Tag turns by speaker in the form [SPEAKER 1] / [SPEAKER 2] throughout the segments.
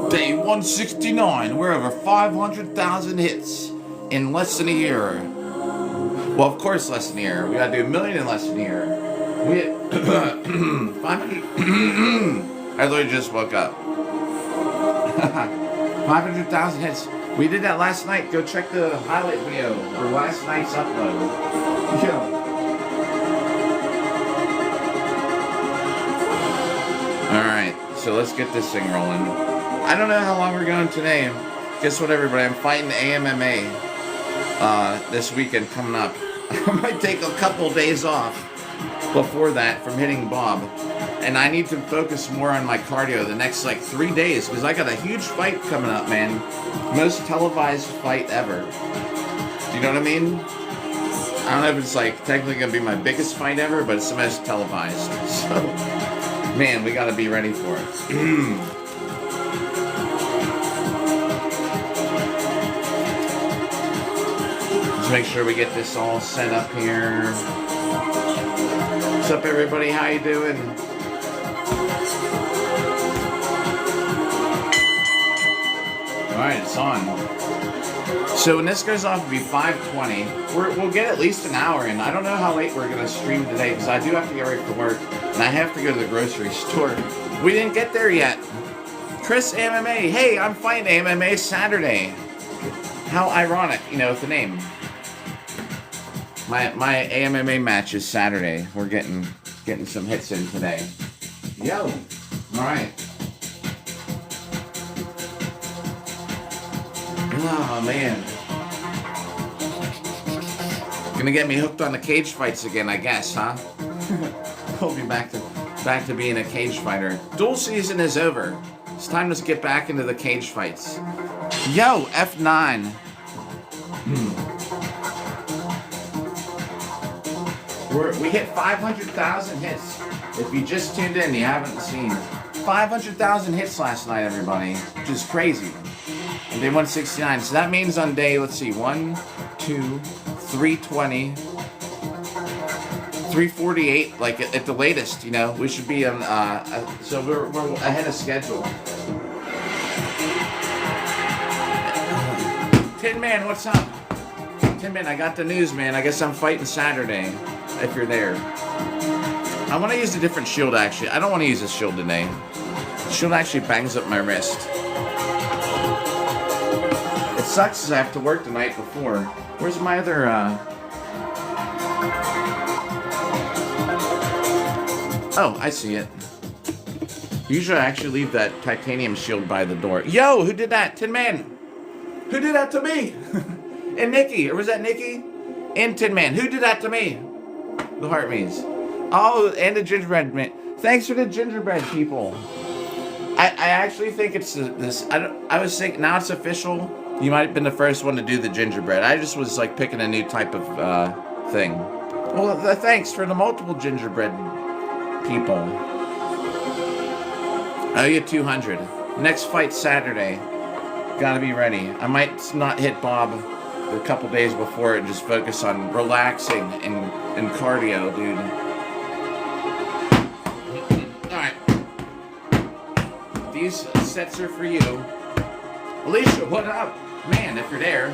[SPEAKER 1] Day 169. We're over 500,000 hits in less than a year. Well, of course, less than a year. We gotta do 1,000,000 in less than a year. We hit 500. I literally just woke up. 500,000 hits. We did that last night. Go check the highlight video for last night's upload. Yeah. Alright, so let's get this thing rolling. I don't know how long we're going today. Guess what, everybody? I'm fighting AMMA this weekend coming up. I might take a couple days off before that from hitting Bob. And I need to focus more on my cardio the next, 3 days. Because I got a huge fight coming up, man. Most televised fight ever. Do you know what I mean? I don't know if it's, technically going to be my biggest fight ever, but it's the most televised. So, man, we got to be ready for it. Just make sure we get this all set up here. What's up, everybody? How you doing? Alright, it's on. So when this goes off, it'll be 5:20. We'll get at least an hour in. I don't know how late we're going to stream today, because I do have to get ready for work, and I have to go to the grocery store. We didn't get there yet. Chris MMA. Hey, I'm fighting MMA Saturday. How ironic, with the name. My AMMA match is Saturday. We're getting some hits in today. Yo. Alright. Oh, man. Gonna get me hooked on the cage fights again, I guess, huh? We'll be back to being a cage fighter. Duel season is over. It's time to get back into the cage fights. Yo, F9. We hit 500,000 hits. If you just tuned in, you haven't seen. 500,000 hits last night, everybody. Which is crazy. On day 169. So that means on day, let's see, 1, 2, 320, 348, at the latest, we should be on, so we're ahead of schedule. Tin Man, what's up? Tin Man, I got the news, man. I guess I'm fighting Saturday, if you're there. I want to use a different shield, actually. I don't want to use this shield today. The shield actually bangs up my wrist. It sucks because I have to work the night before. Where's my other, Oh, I see it. Usually I actually leave that titanium shield by the door. Yo, who did that? Tin Man. Who did that to me? And Nikki. Or was that Nikki? And Tin Man. Who did that to me? The heart means. Oh, and the gingerbread man. Thanks for the gingerbread, people. I actually think it's this. I was thinking, now it's official. You might have been the first one to do the gingerbread. I just was picking a new type of thing. Well, thanks for the multiple gingerbread people. I owe you 200. Next fight Saturday. Gotta be ready. I might not hit Bob a couple days before and just focus on relaxing and cardio, dude. Alright. These sets are for you. Alicia, what up? Man, if you're there.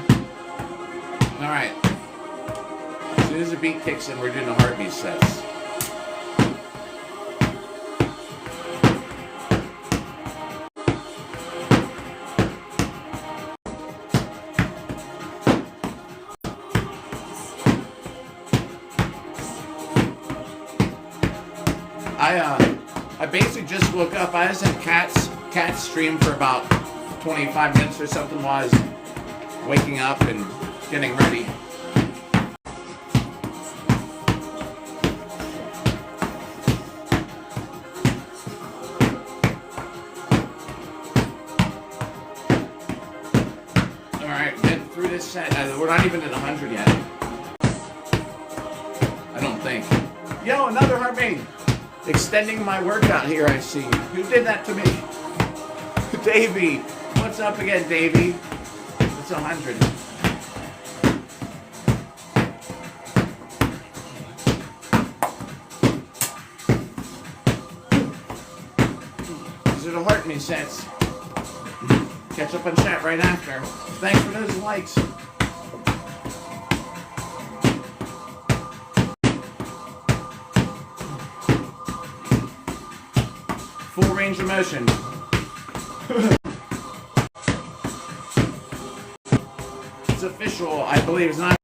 [SPEAKER 1] Alright. As soon as the beat kicks in, we're doing the heartbeat sets. I basically just woke up. I was in Cat's stream for about 25 minutes or something while I was waking up and getting ready. Alright, get through this set. We're not even at 100 yet. I don't think. Yo, another heartbeat! Extending my workout here, I see. Who did that to me? Davey. What's up again, Davey? It's 100. There's a heart in me sets. Catch up on chat right after. Thanks for those likes. Full range of motion. It's official, I believe. It's not.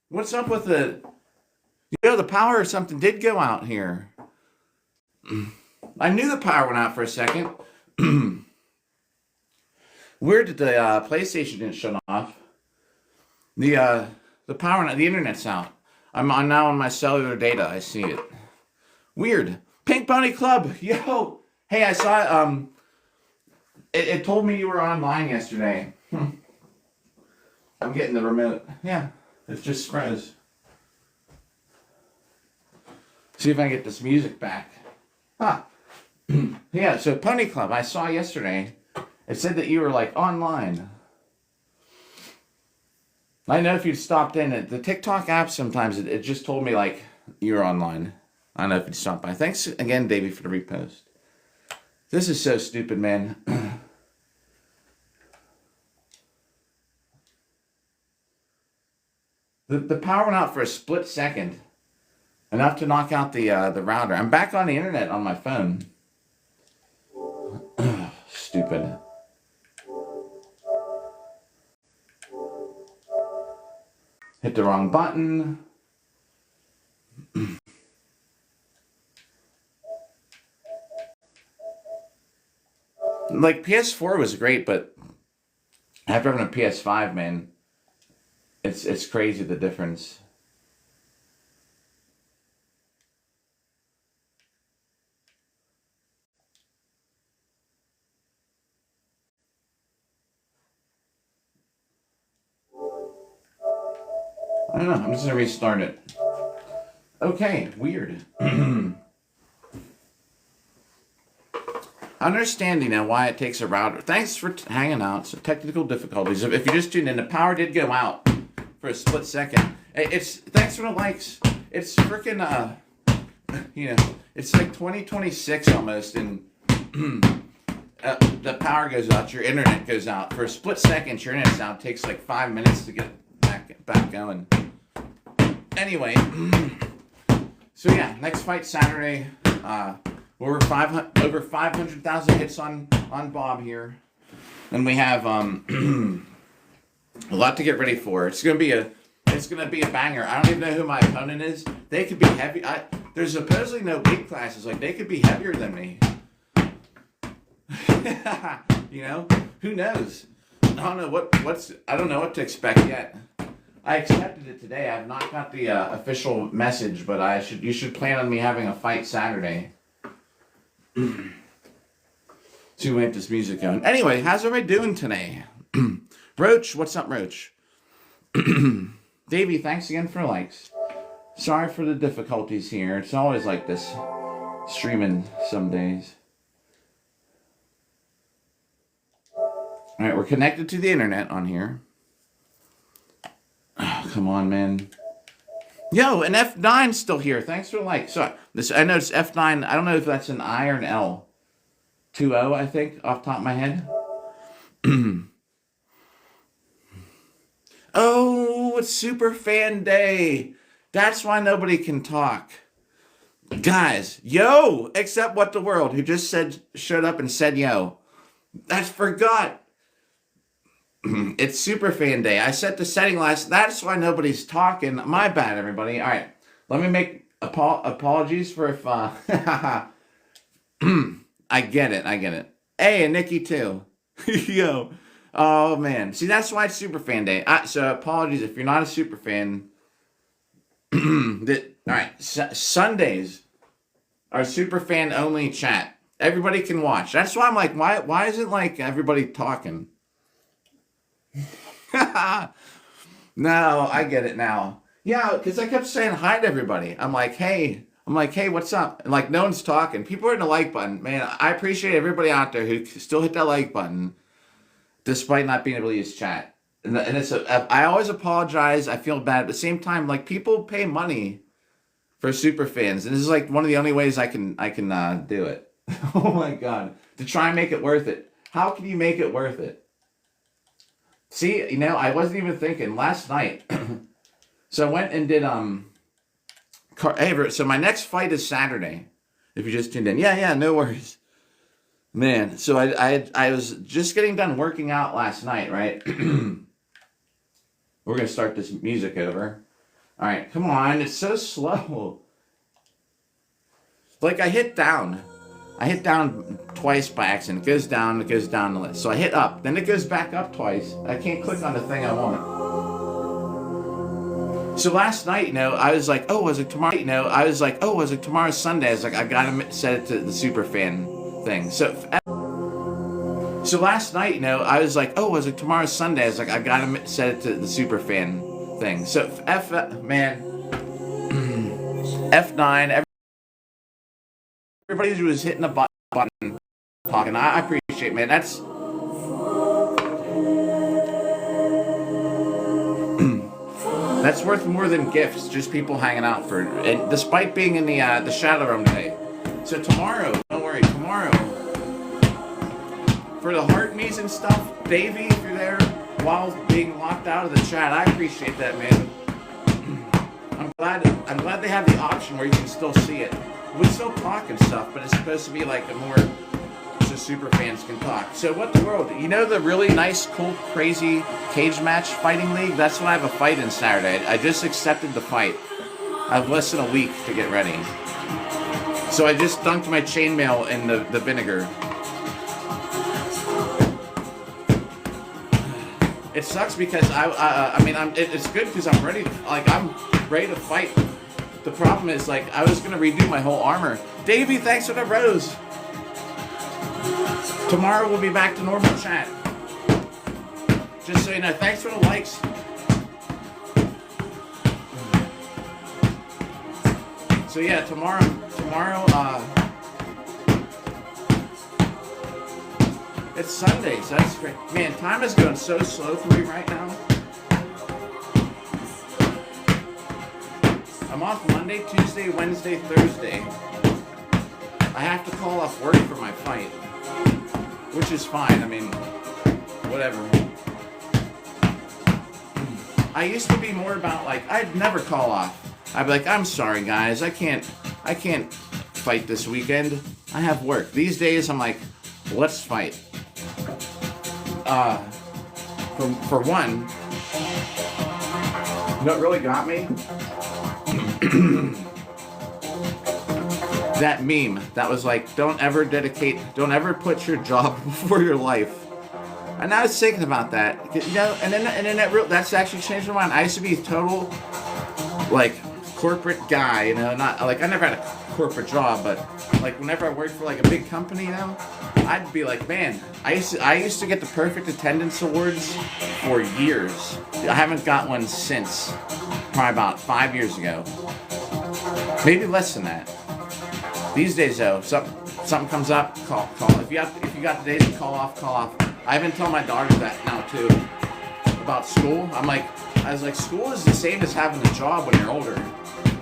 [SPEAKER 1] What's up with the... the power or something did go out here. I knew the power went out for a second. Weird that the PlayStation didn't shut off. The power, the internet's out. I'm now on my cellular data. I see it. Weird. Pink Pony Club. Yo. Hey, I saw it told me you were online yesterday. I'm getting the remote. Yeah. It just froze. See if I can get this music back. Huh. Yeah, so Pony Club, I saw yesterday. It said that you were like online. I know if you'd stopped in, the TikTok app sometimes, it just told me like you were online. I don't know if you'd stopped by. Thanks again, Davey, for the repost. This is so stupid, man. The power went out for a split second. Enough to knock out the router. I'm back on the internet on my phone. Stupid. Hit the wrong button. Like, PS4 was great, but after having a PS5, man, it's crazy the difference. I don't know. I'm just going to restart it. Okay, weird. Understanding now why it takes a router. Thanks for hanging out. So technical difficulties. If you just tuned in, the power did go out for a split second. Thanks for the likes. It's freaking it's like 2026 almost, and the power goes out, your internet goes out for a split second. Your internet's out. It takes like 5 minutes to get back going. Anyway, so yeah, next fight Saturday. Over 500,000 hits on Bob here, and we have a lot to get ready for. It's gonna be a banger. I don't even know who my opponent is. They could be heavy. There's supposedly no weight classes. Like, they could be heavier than me. Who knows? I don't know I don't know what to expect yet. I accepted it today. I've not got the official message, but you should plan on me having a fight Saturday. So we get this music going. Anyway, how's everybody doing today? Roach, what's up, Roach? Davey, thanks again for likes. Sorry for the difficulties here. It's always like this, streaming some days. Alright, we're connected to the internet on here. Oh, come on, man. Yo, and F9's still here. Thanks for the like. So I know it's F9. I don't know if that's an I or an L. 2-0, I think, off the top of my head. Oh, it's Super Fan Day. That's why nobody can talk. Guys, yo, except What the World, who just showed up and said yo. I forgot. It's Super Fan Day. I set the setting last. That's why nobody's talking. My bad, everybody. All right. Let me make apologies for if... I get it. Hey, and Nikki, too. Yo. Oh, man. See, that's why it's Super Fan Day. So, apologies if you're not a super fan. All right. Sundays are super fan only chat. Everybody can watch. That's why I'm like, why isn't like everybody talking? No, I get it now. Yeah, because I kept saying hi to everybody. I'm like, hey, what's up? And like, no one's talking. People are hitting the like button. Man, I appreciate everybody out there who still hit that like button, despite not being able to use chat. and it's I always apologize. I feel bad. At the same time, like people pay money for super fans, and this is like one of the only ways I can do it. Oh my god, to try and make it worth it. How can you make it worth it? See, I wasn't even thinking last night. So I went and did hey, so my next fight is Saturday. If you just tuned in, yeah, no worries, man. So I was just getting done working out last night, right? We're gonna start this music over. All right, come on, it's so slow. Like I hit down twice by accident. It goes down the list. So I hit up, then it goes back up twice. I can't click on the thing I want. So last night, I was like, oh, was it tomorrow? Was it tomorrow's Sunday? I was like, I gotta set it to the super fan thing. So last night, I was like, oh, was it tomorrow's Sunday? I was like, I gotta set it to the super fan thing. So F9. Everybody who was hitting the button talking, I appreciate, man. That's worth more than gifts. Just people hanging out and despite being in the shadow room today. So tomorrow, don't worry, tomorrow for the heart me's and stuff, Davey, if you're there while being locked out of the chat, I appreciate that, man. I'm glad they have the option where you can still see it. We still talk and stuff, but it's supposed to be like a more so super fans can talk. So what the world? The really nice, cool, crazy cage match fighting league? That's what I have a fight in Saturday. I just accepted the fight. I have less than a week to get ready. So I just dunked my chainmail in the vinegar. It sucks because it's good because I'm ready. I'm ready to fight. The problem is, I was going to redo my whole armor. Davey, thanks for the rose. Tomorrow we'll be back to normal chat. Just so you know, thanks for the likes. So yeah, tomorrow, it's Sunday, so that's great. Man, time is going so slow for me right now. I'm off Monday, Tuesday, Wednesday, Thursday. I have to call off work for my fight, which is fine. Whatever. I used to be more about I'd never call off. I'd be like, I'm sorry guys, I can't fight this weekend. I have work. These days I'm like, let's fight. For one, you know what really got me? That meme that was like, don't ever put your job before your life. And I was thinking about that, and then that's actually changed my mind. I used to be a total corporate guy, not I never had a corporate job, but whenever I worked for a big company, I'd be like, man, I used to get the perfect attendance awards for years. I haven't got one since probably about 5 years ago. Maybe less than that. These days though, something comes up, call. If you got the days to call off. I even tell my daughter that now too. About school. I was like, school is the same as having a job when you're older.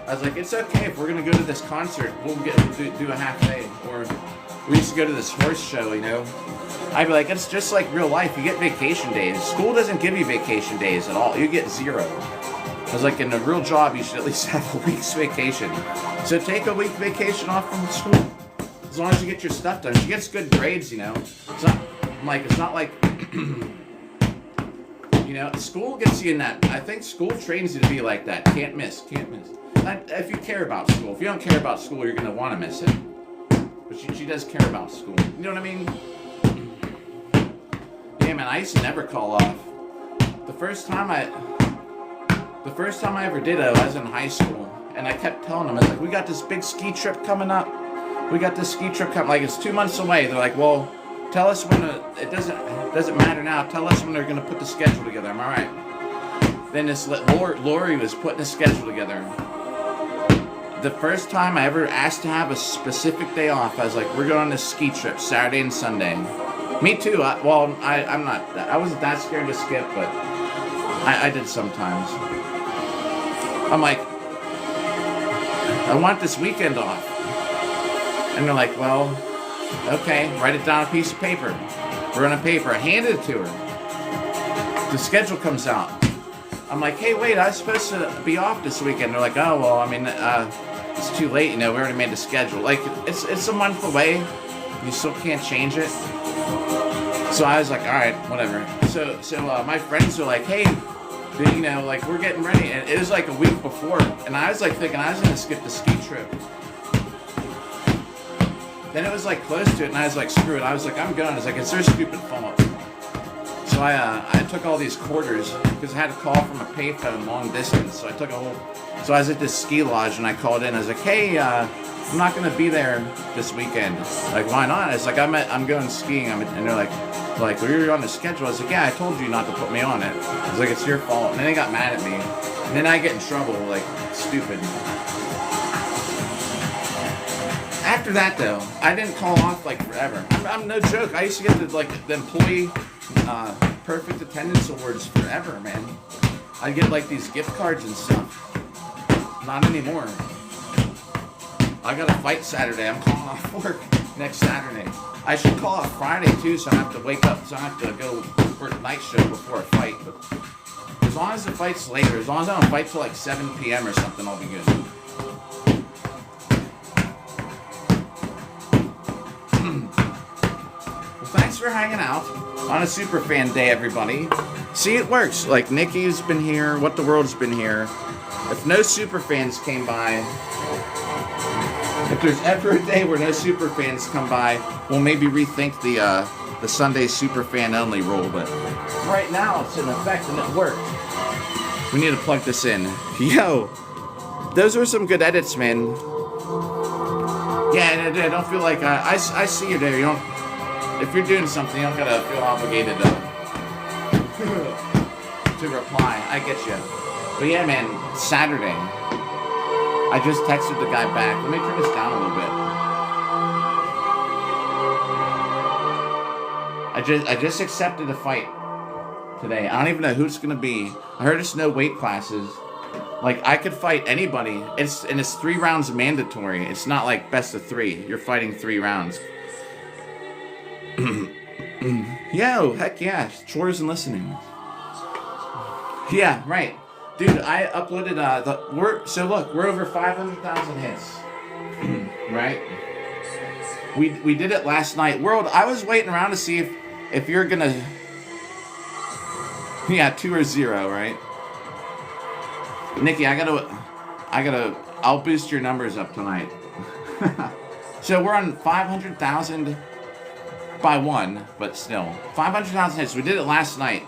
[SPEAKER 1] I was like, it's okay if we're gonna go to this concert, we'll do a half day. Or we used to go to this horse show, I'd be like, it's just like real life. You get vacation days. School doesn't give you vacation days at all. You get 0. I was like, in a real job, you should at least have a week's vacation. So take a week vacation off from school. As long as you get your stuff done. She gets good grades, It's not like, school gets you in that. I think school trains you to be like that. Can't miss. If you care about school. If you don't care about school, you're going to want to miss it. But she does care about school. You know what I mean? Yeah, man, I used to never call off. The first time I ever did it, I was in high school. And I kept telling them, I was like, we got this big ski trip coming up. It's 2 months away. They're like, well, tell us when it doesn't matter now. Tell us when they're going to put the schedule together. I'm all right. Then this Lori was putting the schedule together. The first time I ever asked to have a specific day off, I was like, we're going on this ski trip, Saturday and Sunday. Me too. I wasn't that scared to skip, but I did sometimes. I'm like, I want this weekend off. And they're like, well, okay, write it down on a piece of paper. We're on a paper. I handed it to her. The schedule comes out. I'm like, hey, wait, I was supposed to be off this weekend. They're like, oh, well, I mean, it's too late, we already made the schedule. Like, it's a month away. You still can't change it. So I was like, all right, whatever. So my friends were like, hey, like, we're getting ready. And it was like a week before. And I was like thinking I was going to skip the ski trip. Then it was like close to it, and I was like, screw it. I was like, I'm going. I was like, it's their stupid fault. So I took all these quarters because I had a call from a payphone long distance. So I was at this ski lodge and I called in. I was like, hey, I'm not gonna be there this weekend. Like, why not? It's like I'm going skiing. And they're like, well, you're on the schedule. I was like, yeah, I told you not to put me on it. I was like, it's your fault. And then they got mad at me. And then I get in trouble, like, stupid. After that, though, I didn't call off, like, forever. I'm no joke. I used to get the employee perfect attendance awards forever, man. I'd get, like, these gift cards and stuff. Not anymore. I got a fight Saturday. I'm calling off work next Saturday. I should call off Friday, too, so I have to wake up, so I have to go work night shift before a fight. But as long as the fight's later, as long as I don't fight till, like, 7 p.m. or something, I'll be good. Thanks for hanging out on a Superfan Day, everybody. See, it works. Like, Nikki's been here. What the World's been here. If no Superfans came by, if there's ever a day where no Superfans come by, we'll maybe rethink the Sunday Superfan only rule. But right now, it's in effect and it worked. We need to plug this in. Yo, those were some good edits, man. Yeah, I don't feel like I see you there. You don't. If you're doing something, you don't gotta feel obligated to reply. I get you. But yeah, man, Saturday. I just texted the guy back. Let me turn this down a little bit. I just accepted a fight today. I don't even know who it's gonna be. I heard it's no weight classes. Like, I could fight anybody. It's 3 rounds mandatory. It's not like best of 3. You're fighting 3 rounds. Yo, heck yeah. Chores and listening. Yeah, right. Dude, I uploaded we're over 500,000 hits. Right? We did it last night. World, I was waiting around to see if you're gonna. Yeah, 2 or 0, right? Nikki, I'll boost your numbers up tonight. So we're on 500,000 by 1, but still. 500,000 hits. We did it last night.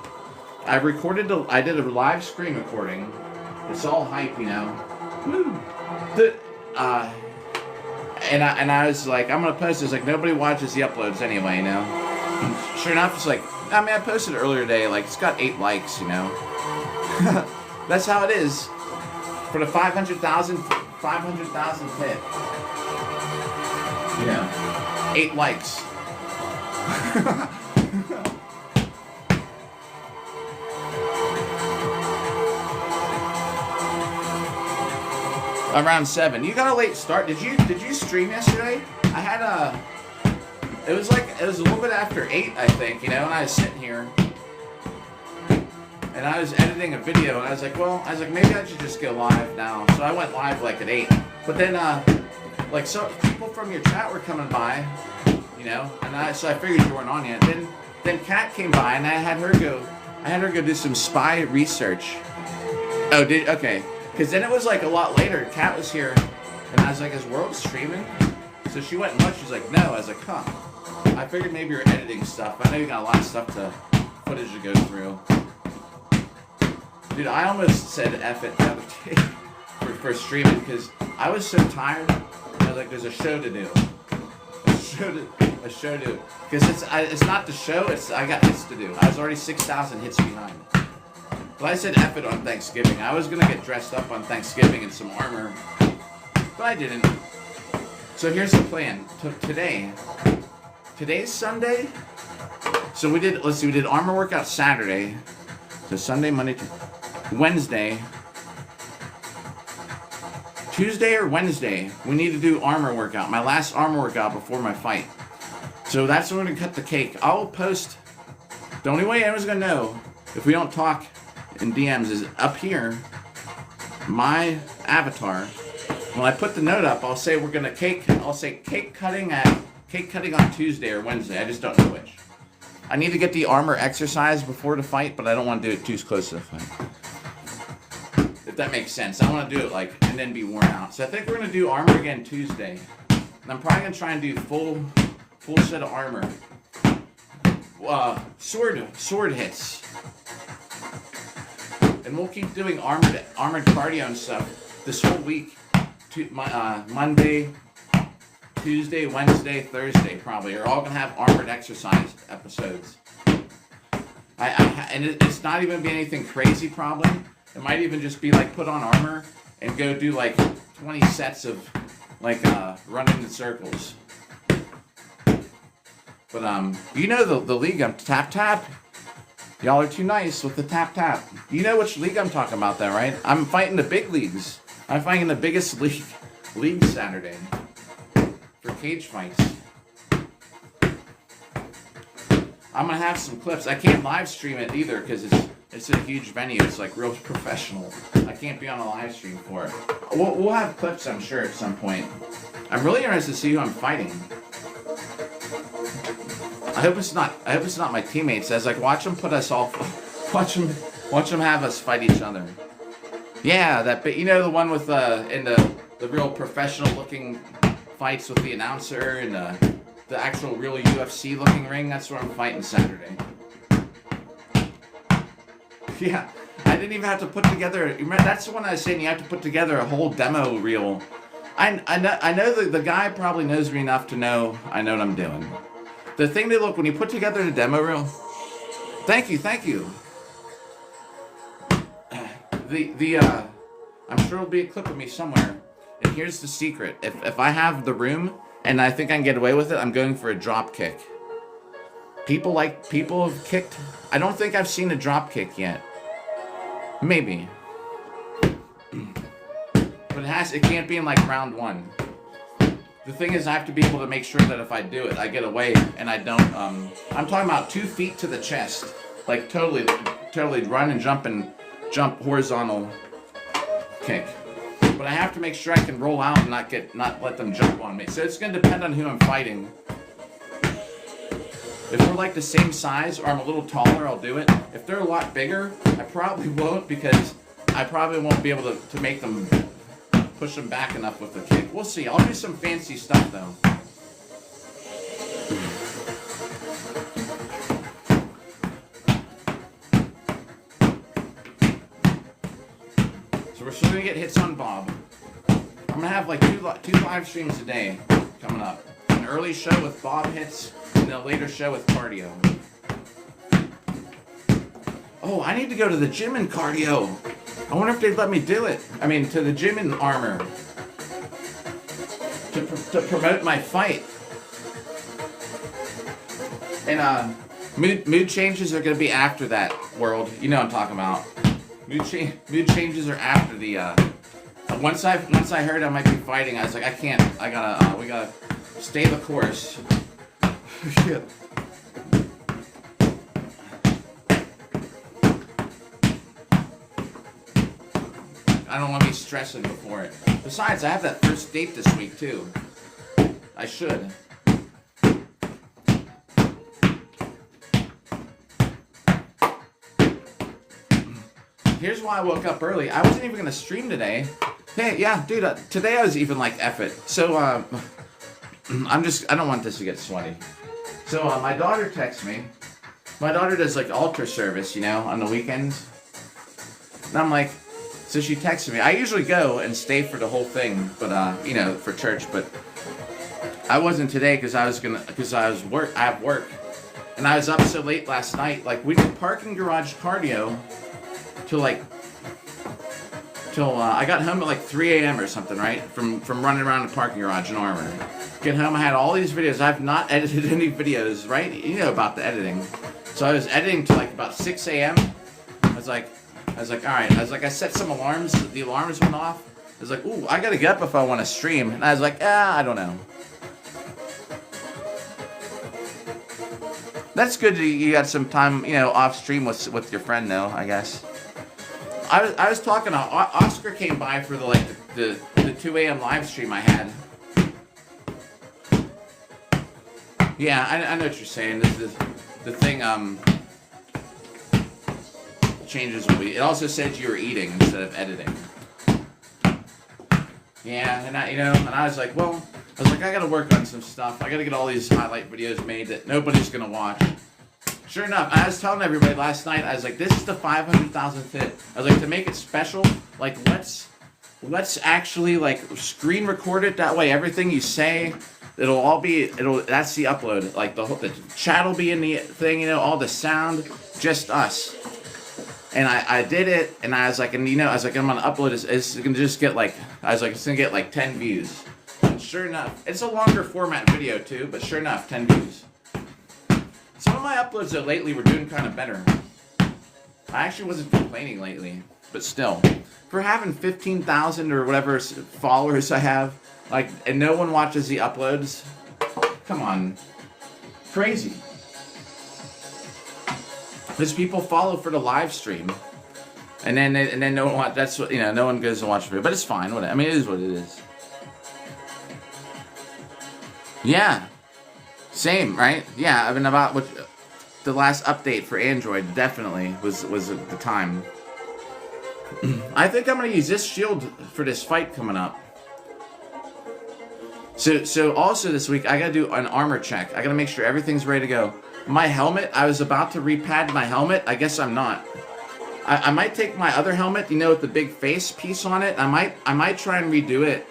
[SPEAKER 1] I did a live screen recording. It's all hype, Woo! And I was like, I'm gonna post this. Like, nobody watches the uploads anyway, Sure enough, it's like, I posted it earlier today. Like, it's got 8 likes, That's how it is. For the 500,000 hit. 8 likes. Around 7. You got a late start. Did you stream yesterday? I had it was a little bit after 8, I think, and I was sitting here and I was editing a video and I was like, maybe I should just go live now. So I went live like at 8. But then so people from your chat were coming by, and so I figured you weren't on yet. Then Kat came by and I had her go do some spy research. Oh, okay. Because then it was like a lot later. Kat was here, and I was like, is World streaming? So she went and looked. She's like, no. I was like, huh. I figured maybe you're editing stuff. I know you got a lot of footage to go through. Dude, I almost said F it the other day for streaming because I was so tired. I was like, there's a show to do. A show to do. Because it's not the show. I got hits to do. I was already 6,000 hits behind. But I said F it on Thanksgiving. I was going to get dressed up on Thanksgiving in some armor. But I didn't. So here's the plan. Today's Sunday. So we did armor workout Saturday. So Sunday, Monday, Wednesday. Tuesday or Wednesday, we need to do armor workout. My last armor workout before my fight. So that's when we're going to cut the cake. I'll post. The only way anyone's going to know if we don't talk in DMs is up here. My avatar. When I put the note up, I'll say we're going to cake. I'll say cake cutting on Tuesday or Wednesday. I just don't know which. I need to get the armor exercise before the fight, but I don't want to do it too close to the fight. If that makes sense. I want to do it like and then be worn out. So I think we're going to do armor again Tuesday. And I'm probably going to try and do full set of armor. Sword hits. And we'll keep doing armored cardio and stuff this whole week. Monday, Tuesday, Wednesday, Thursday probably are all going to have armored exercise episodes. And it's not even be anything crazy probably. It might even just be like put on armor and go do like 20 sets of like running in circles. But you know the league I'm tap. Y'all are too nice with the tap. You know which league I'm talking about though, right? I'm fighting the big leagues. I'm fighting the biggest league Saturday for cage fights. I'm gonna have some clips. I can't live stream it either because it's a huge venue. It's like real professional. I can't be on a live stream for it. We'll have clips, I'm sure, at some point. I'm really interested to see who I'm fighting. I hope it's not my teammates. As like watch them put us all, watch them have us fight each other. Yeah, that bit. You know the one with in the real professional looking fights with the announcer and the actual real UFC looking ring. That's where I'm fighting Saturday. Yeah, I didn't even have to put together. Remember, that's the one I was saying. You have to put together a whole demo reel. I know the guy probably knows me enough to know I know what I'm doing. The thing to look when you put together the demo reel. Thank you. I'm sure it'll be a clip of me somewhere. And here's the secret: if I have the room and I think I can get away with it, I'm going for a drop kick. People have kicked. I don't think I've seen a drop kick yet. Maybe. But it can't be in like round one. The thing is I have to be able to make sure that if I do it, I get away and I don't, I'm talking about 2 feet to the chest. Like totally run and jump horizontal kick. But I have to make sure I can roll out and not let them jump on me. So it's gonna depend on who I'm fighting. If we're like the same size or I'm a little taller, I'll do it. If they're a lot bigger, I probably won't because I probably won't be able to make them push them back enough with the kick. We'll see. I'll do some fancy stuff though. So we're still gonna get hits on Bob. I'm gonna have like two live streams a day coming up. An early show with Bob hits. And a later show with cardio. Oh, I need to go to the gym in cardio. I wonder if they'd let me do it. I mean, to the gym in armor. To promote my fight. And mood changes are going to be after that, world. You know what I'm talking about. Mood changes are after the... Once I heard I might be fighting, I was like, we gotta stay the course. Yeah. I don't want to be stressing before it. Besides, I have that first date this week too. I should. Here's why I woke up early. I wasn't even gonna stream today. Hey, yeah, dude. Today I was even like, F it. So I don't want this to get sweaty. So my daughter texts me. My daughter does like altar service, you know, on the weekends. And I'm like, so she texted me. I usually go and stay for the whole thing, but you know, for church. But I wasn't today because I have work, and I was up so late last night. Like we did parking garage cardio till I got home at like 3 a.m. or something, right? From running around the parking garage in armor. Get home, I had all these videos. I've not edited any videos, right? You know about the editing. So I was editing till like about 6 a.m. I was was like, all right. I set some alarms. The alarms went off. I was like, ooh, I gotta get up if I want to stream. And I was like, I don't know. That's good. You got some time, off stream with your friend, though. I guess. I was talking to Oscar. Came by for the 2 a.m. live stream I had. Yeah, I know what you're saying. The thing changes will be. It also said you were eating instead of editing. Yeah, and I was like, I gotta work on some stuff. I gotta get all these highlight videos made that nobody's gonna watch. Sure enough, I was telling everybody last night, I was like, this is the 500,000th hit. I was like, to make it special, like, let's actually, like, screen record it. That way, everything you say, that's the upload. Like, the chat will be in the thing, all the sound, just us. And I did it, and I was like, I'm gonna upload this. It's gonna just get it's gonna get like 10 views. And sure enough, it's a longer format video too, but sure enough, 10 views. Some of my uploads though lately were doing kind of better. I actually wasn't complaining lately, but still, for having 15,000 or whatever followers I have, and no one watches the uploads, come on, crazy. Because people follow for the live stream, and then no one watch. That's what no one goes to watch the video, but it's fine. Whatever. I mean, it is what it is. Yeah, same, right? Yeah, I mean, about what the last update for Android definitely was at the time. I think I'm gonna use this shield for this fight coming up. So also this week I gotta do an armor check. I gotta make sure everything's ready to go. My helmet, I was about to repad my helmet. I guess I'm not. I might take my other helmet, with the big face piece on it. I might try and redo it.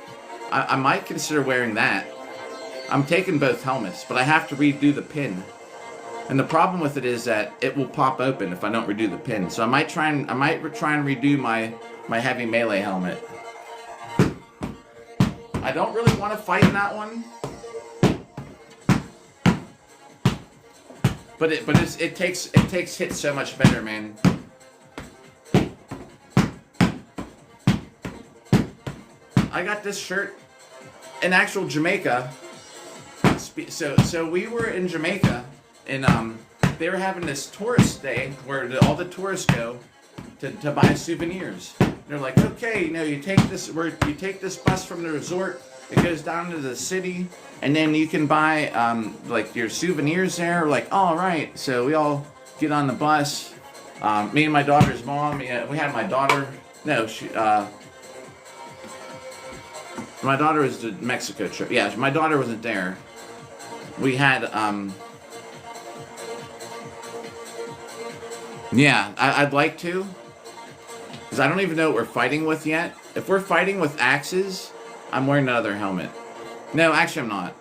[SPEAKER 1] I might consider wearing that. I'm taking both helmets, but I have to redo the pin. And the problem with it is that it will pop open if I don't redo the pin. So I might try and redo my heavy melee helmet. I don't really want to fight in that one. But it takes hits so much better, man. I got this shirt in actual Jamaica. So we were in Jamaica, and they were having this tourist day where all the tourists go to buy souvenirs. They're like, okay, you take this bus from the resort. It goes down to the city, and then you can buy your souvenirs there. We're like, all right. So we all get on the bus. Me and my daughter's mom. We had my daughter. No, my daughter was the Mexico trip. Yeah, my daughter wasn't there. We had yeah, I'd like to, because I don't even know what we're fighting with yet. If we're fighting with axes, I'm wearing another helmet. No, actually I'm not.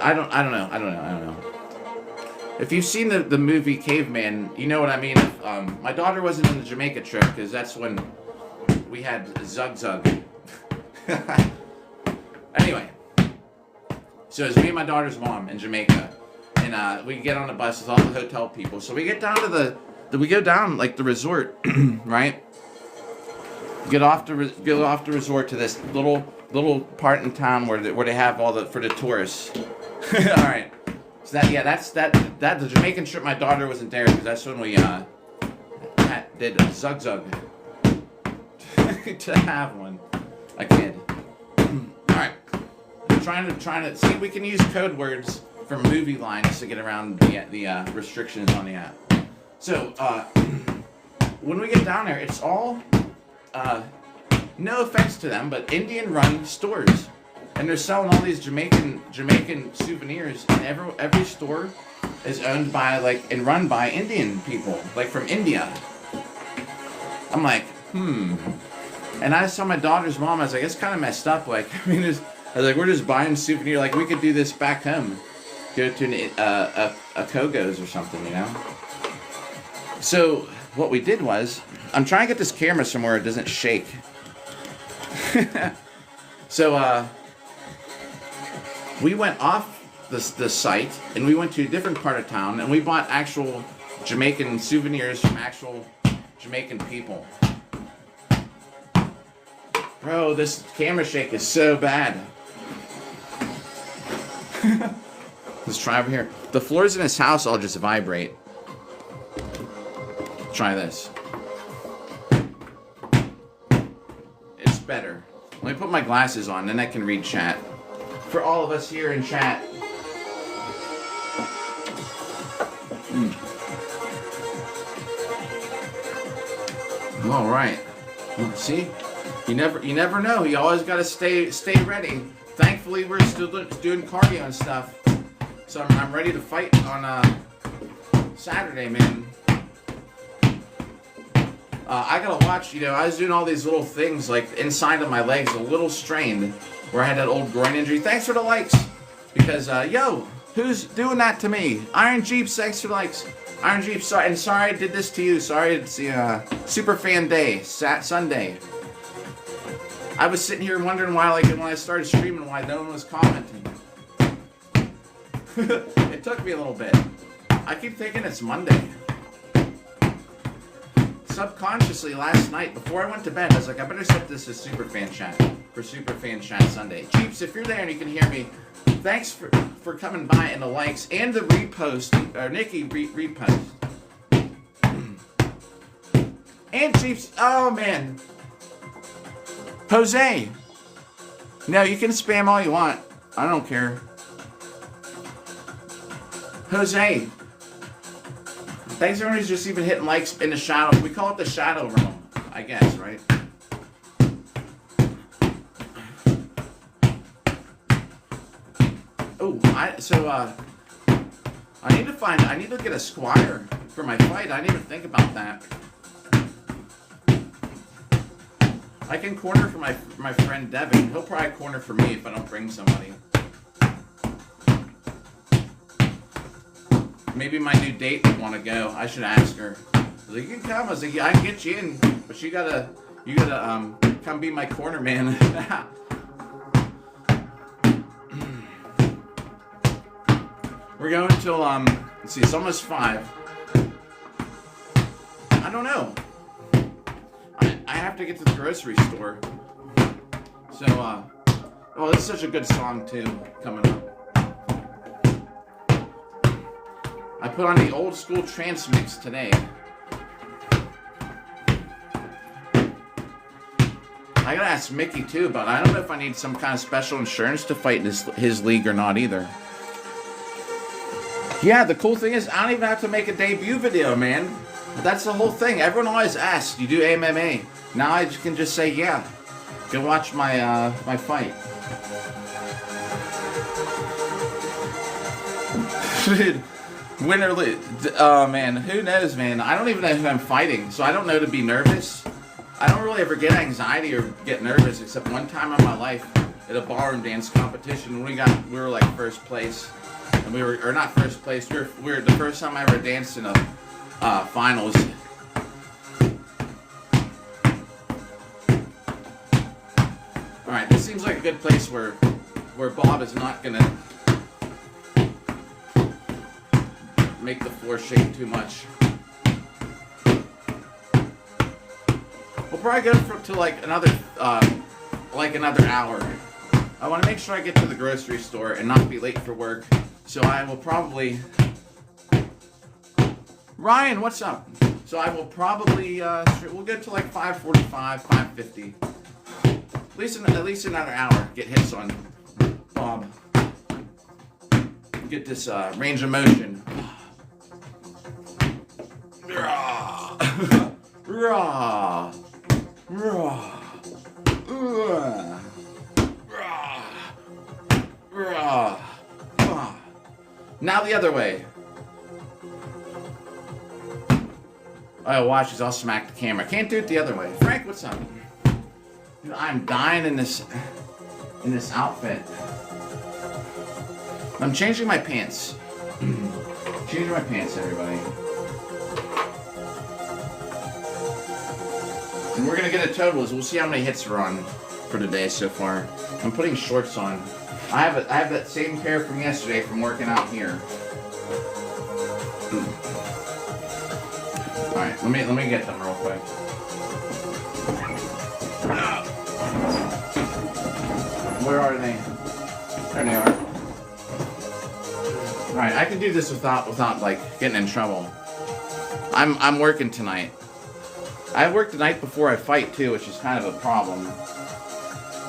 [SPEAKER 1] I don't know. If you've seen the movie Caveman, you know what I mean. My daughter wasn't in the Jamaica trip, because that's when we had Zug Zug. Anyway, so it's me and my daughter's mom in Jamaica, and we get on the bus with all the hotel people. So we get down to we go down like the resort, right? Get off the resort to this little part in town where they have all for the tourists. All right. So that's the Jamaican trip. My daughter wasn't there because that's when we did a Zug Zug to have one. A kid. All right. I'm trying to see if we can use code words from movie lines to get around the restrictions on the app. So when we get down there, it's all no offense to them, but Indian-run stores, and they're selling all these Jamaican souvenirs, and every store is owned by and run by Indian people, like from India. I'm like, And I saw my daughter's mom. I was like, it's kind of messed up. I was like, we're just buying souvenir. Like, we could do this back home. Go to a Kogo's or something, So what we did was, I'm trying to get this camera somewhere it doesn't shake. So we went off the site, and we went to a different part of town, and we bought actual Jamaican souvenirs from actual Jamaican people. Bro, this camera shake is so bad. Let's try over here. The floors in his house all just vibrate. Try this. It's better. Let me put my glasses on, then I can read chat. For all of us here in chat. All right. See, you never know. You always got to stay ready. Thankfully, we're still doing cardio and stuff, so I'm ready to fight on Saturday, man. I gotta watch. You know, I was doing all these little things like inside of my legs, a little strained, where I had that old groin injury. Thanks for the likes, because yo, who's doing that to me? Iron Jeeps, thanks for the likes. Iron Jeep, sorry I did this to you. Sorry, it's the Super Fan Day, Sunday. I was sitting here wondering why, like, when I started streaming, why no one was commenting. It took me a little bit. I keep thinking it's Monday. Subconsciously, last night, before I went to bed, I was like, I better set this as Super Fan Chat for Super Fan Chat Sunday. Jeeps, if you're there and you can hear me, thanks for coming by and the likes and the repost, or Nikki repost. And Jeeps, oh man. Jose. No, you can spam all you want. I don't care. Jose. Thanks everyone who's just even hitting likes in the shadow. We call it the shadow realm, I guess, right? Oh, I need to get a squire for my fight. I didn't even think about that. I can corner for my friend Devin. He'll probably corner for me if I don't bring somebody. Maybe my new date would want to go. I should ask her. I was like, you can come. I was like, yeah, I can get you in, but you gotta come be my corner man. We're going till let's see, it's almost 5. I don't know. I have to get to the grocery store. So oh, this is such a good song too coming up. I put on the old school trance mix today. I gotta ask Mickey too, but I don't know if I need some kind of special insurance to fight in his league or not either. Yeah, the cool thing is I don't even have to make a debut video, man. That's the whole thing. Everyone always asks, you do MMA? Now I can just say, yeah. Go watch my my fight. Win or lose. Oh, man. Who knows, man? I don't even know who I'm fighting, so I don't know to be nervous. I don't really ever get anxiety or get nervous, except one time in my life at a ballroom dance competition. We were like first place. And we were, or not first place, we were the first time I ever danced in a finals. Alright, this seems like a good place where Bob is not gonna make the floor shake too much. We'll probably go to like another hour. I want to make sure I get to the grocery store and not be late for work. So I will probably... Ryan, what's up? So I will probably... we'll get to like 5:45, 5:50. At least another hour. Get hits on Bob. Get this range of motion. Raw. Now the other way. Oh, watch, I'll smack the camera. Can't do it the other way. Frank, what's up? Dude, I'm dying in this outfit. I'm changing my pants. Changing my pants, everybody. And we're gonna get a total. We'll see how many hits we're on for today so far. I'm putting shorts on. I have that same pair from yesterday from working out here. Alright. Alright, let me get them real quick. Where are they? There they are. Alright, I can do this without like getting in trouble. I'm working tonight. I work the night before I fight too, which is kind of a problem.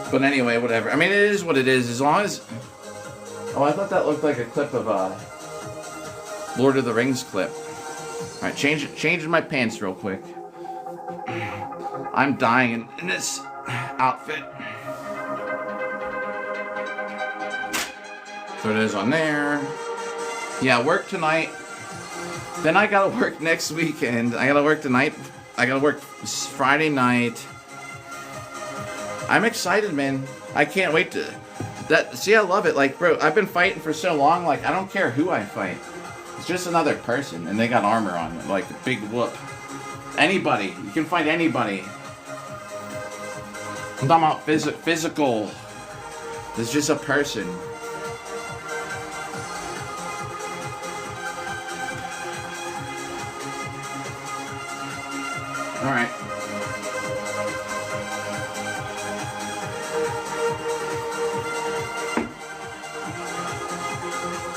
[SPEAKER 1] But anyway, whatever. I mean, it is what it is. As long as... Oh, I thought that looked like a clip of a Lord of the Rings clip. Alright, changing my pants real quick. I'm dying in this outfit. So it is on there. Yeah, work tonight. Then I gotta work next weekend. I gotta work tonight. I gotta work Friday night. I'm excited, man. I can't wait to... See, I love it. Like, bro, I've been fighting for so long. Like, I don't care who I fight. It's just another person, and they got armor on. Like, a big whoop. Anybody. You can fight anybody. I'm talking about physical. It's just a person. Alright.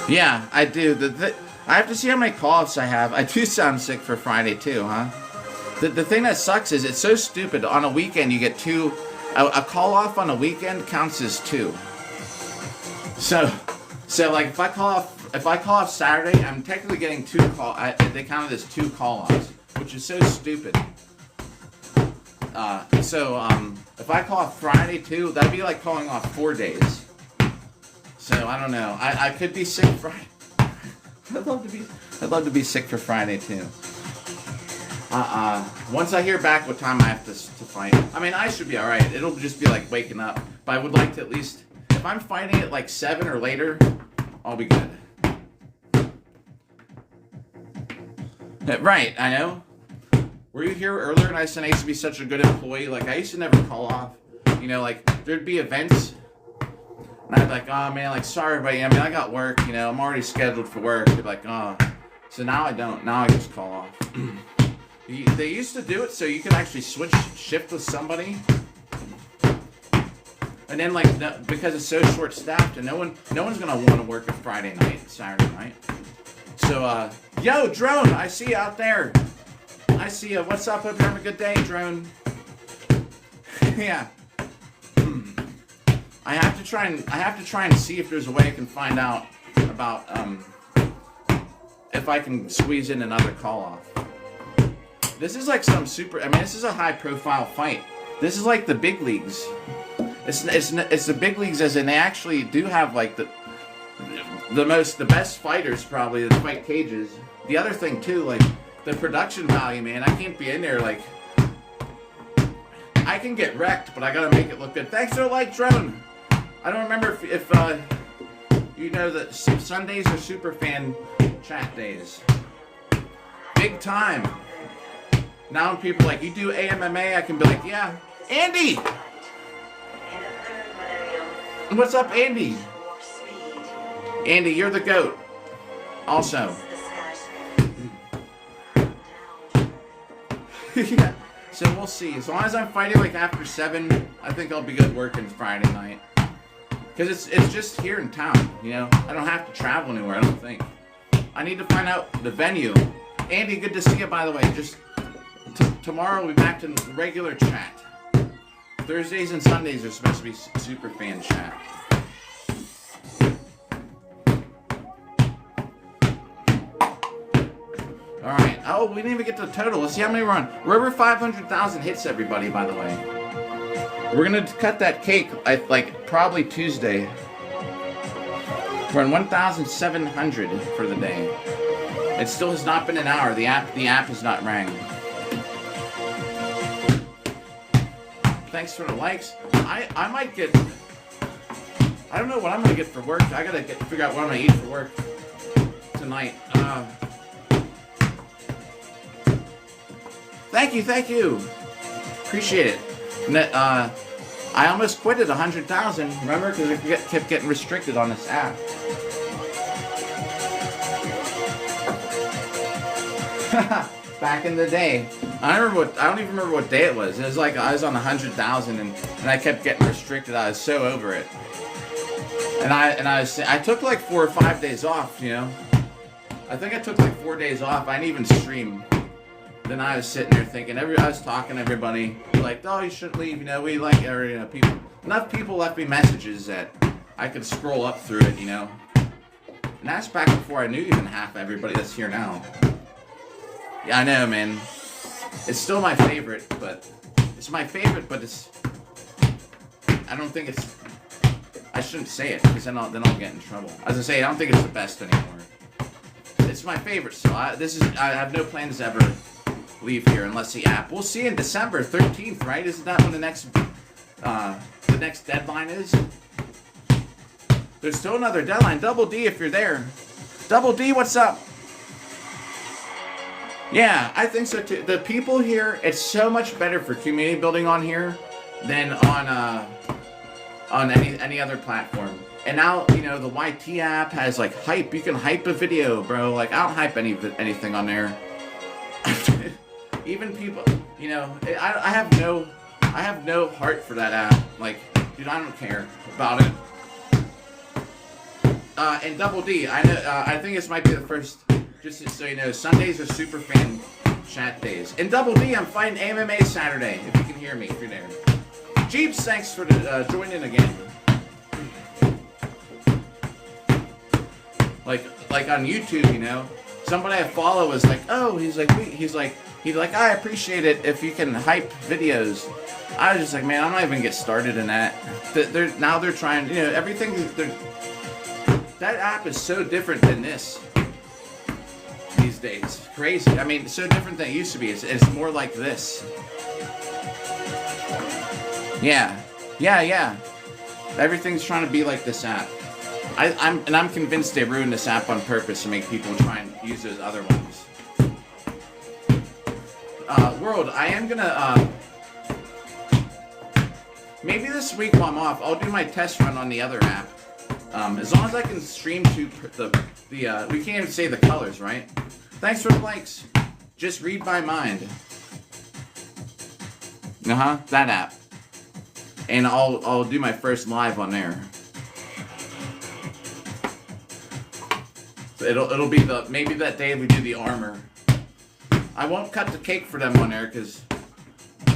[SPEAKER 1] Yeah, I do. I have to see how many call-offs I have. I do sound sick for Friday too, huh? The thing that sucks is it's so stupid. On a weekend, you get two. A call-off on a weekend counts as two. So like if I call off Saturday, I'm technically getting two call. They count it as two call-offs, which is so stupid. If I call off Friday too, that'd be like calling off 4 days. So I don't know. I could be sick Friday. I'd love to be sick for Friday too. Once I hear back what time I have to fight. I mean, I should be alright. It'll just be like waking up. But I would like to at least, if I'm fighting at like 7 or later, I'll be good. Right, I know. Were you here earlier and I said I used to be such a good employee? Like, I used to never call off. You know, like, there'd be events. And I'd be like, oh man, like, sorry, but I mean, I got work, you know, I'm already scheduled for work. They'd be like, oh. So now I don't. Now I just call off. They used to do it so you could actually switch shift with somebody. And then, like, because it's so short-staffed and no one's going to want to work a Friday night, Saturday night. So, yo, Drone, I see you out there. I see you. What's up? Hope you're having a good day, Drone. Yeah. I have to try and see if there's a way I can find out about if I can squeeze in another call off. This is like some super. I mean, this is a high profile fight. This is like the big leagues. It's the big leagues, as in they actually do have like the best fighters probably that fight cages. The other thing too, like the production value, man. I can't be in there like. I can get wrecked, but I gotta make it look good. Thanks for the like, Drone. I don't remember if you know that Sundays are Superfan chat days. Big time. Now when people are like, you do AMMA, I can be like, yeah. Andy! What's up, Andy? Andy, you're the GOAT. Also. Yeah. So we'll see. As long as I'm fighting like after 7, I think I'll be good working Friday night. Because it's just here in town, you know. I don't have to travel anywhere, I don't think. I need to find out the venue. Andy, good to see you, by the way. Just tomorrow we'll be back to regular chat. Thursdays and Sundays are supposed to be super fan chat. Alright. Oh, we didn't even get to the total. Let's see how many we're on. We're over 500,000 hits, everybody, by the way. We're going to cut that cake, like, probably Tuesday. We're on 1,700 for the day. It still has not been an hour. The app has not rang. Thanks for the likes. I might get... I don't know what I'm going to get for work. I got to figure out what I'm going to eat for work tonight. Thank you. Appreciate it. I almost quit at 100,000. Remember, because I kept getting restricted on this app. back in the day. I don't even remember what day it was. It was like I was on 100,000 and I kept getting restricted. I was so over it. And I took like 4 or 5 days off, you know. I think I took like 4 days off. I didn't even stream. Then I was sitting there thinking, I was talking to everybody, like, oh, you shouldn't leave, you know, we like, or, you know, people, enough people left me messages that I could scroll up through it, you know. And that's back before I knew even half everybody that's here now. Yeah, I know, man. It's still my favorite, but it's, I don't think it's, I shouldn't say it, because then I'll get in trouble. As I say, I don't think it's the best anymore. It's my favorite, so I have no plans to ever leave here unless the app. We'll see in December 13th, right? Isn't that when the next deadline is? There's still another deadline. Double D if you're there. Double D, what's up? Yeah, I think so too. The people here, it's so much better for community building on here than on any other platform. And now, you know, the YT app has like hype. You can hype a video, bro. Like, I don't hype anything on there. Even people, you know, I have no heart for that app. Like, dude, I don't care about it. And Double D, I think this might be the first. Just so you know, Sundays are super fan chat days. And Double D, I'm fighting MMA Saturday. If you can hear me, if you're there. Jeeps, thanks for joining again. Like on YouTube, you know, somebody I follow is like, oh, he's like, I appreciate it if you can hype videos. I was just like, man, I'm not even get started in that. Now they're trying, you know, everything. That app is so different than this these days. Crazy. I mean, it's so different than it used to be. It's more like this. Yeah. Everything's trying to be like this app. I'm convinced they ruined this app on purpose to make people try and use those other ones. World, I am gonna maybe this week while I'm off, I'll do my test run on the other app. As long as I can stream to the we can't even say the colors, right? Thanks for the likes. Just read my mind. That app. And I'll do my first live on there. So it'll be maybe that day we do the armor. I won't cut the cake for them on there because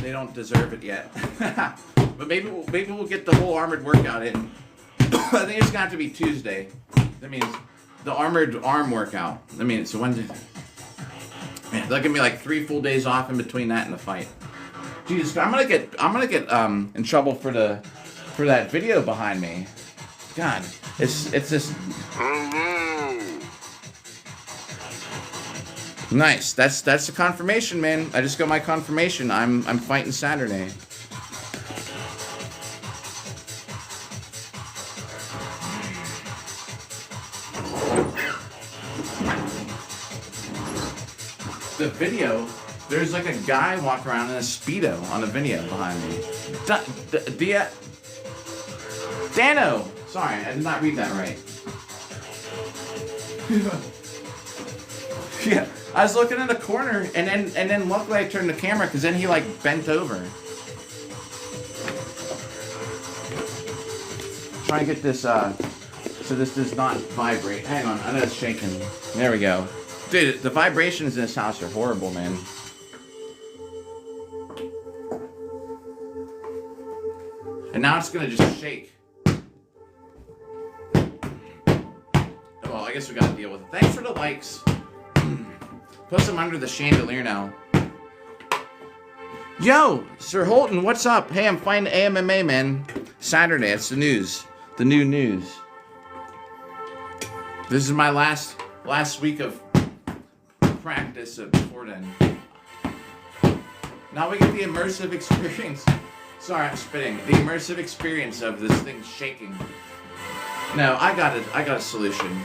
[SPEAKER 1] they don't deserve it yet. But maybe we'll get the whole armored workout in. I think it's gonna have to be Tuesday. That means the armored arm workout. I mean, it's a Wednesday. Man, they'll give me like 3 full days off in between that and the fight. Jesus, I'm gonna get in trouble for that video behind me. God, it's just nice. That's the confirmation, man. I just got my confirmation. I'm fighting Saturday. The video, there's like a guy walking around in a Speedo on the video behind me. Dano! Sorry, I did not read that right. Yeah, I was looking in the corner and then luckily I turned the camera because then he like bent over. Try to get this so this does not vibrate. Hang on, I know it's shaking. There we go. Dude, the vibrations in this house are horrible, man. And now it's gonna just shake. Well, I guess we gotta deal with it. Thanks for the likes. Put them under the chandelier now. Yo, Sir Holton, what's up? Hey, I'm fighting AMMA, man. Saturday, it's the news. The new news. This is my last week of practice before then. Now we get the immersive experience. Sorry, I'm spitting. The immersive experience of this thing shaking. No, I got a solution.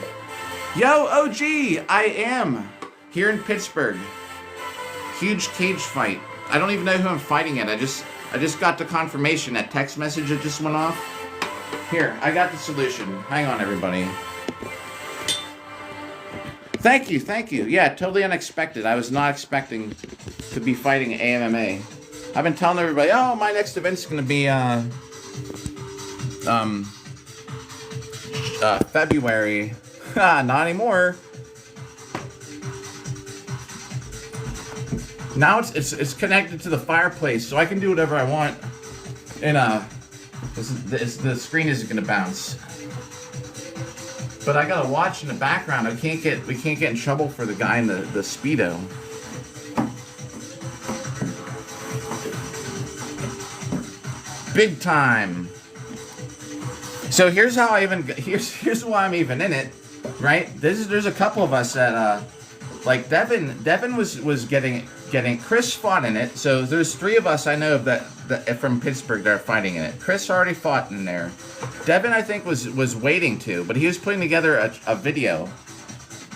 [SPEAKER 1] Yo, OG, I am here in Pittsburgh. Huge cage fight. I don't even know who I'm fighting yet. I just got the confirmation. That text message that just went off. Here, I got the solution. Hang on, everybody. Thank you, thank you. Yeah, totally unexpected. I was not expecting to be fighting AMMA. I've been telling everybody, oh, my next event's gonna be February. Not anymore. Now it's connected to the fireplace, so I can do whatever I want. And the screen isn't gonna bounce. But I gotta watch in the background. We can't get in trouble for the guy in the Speedo. Big time. So here's how I even here's why I'm even in it, right? There's a couple of us that like Devin was getting Chris fought in it. So there's 3 of us I know of that from Pittsburgh that are fighting in it. Chris already fought in there. Devin I think was waiting to, but he was putting together a video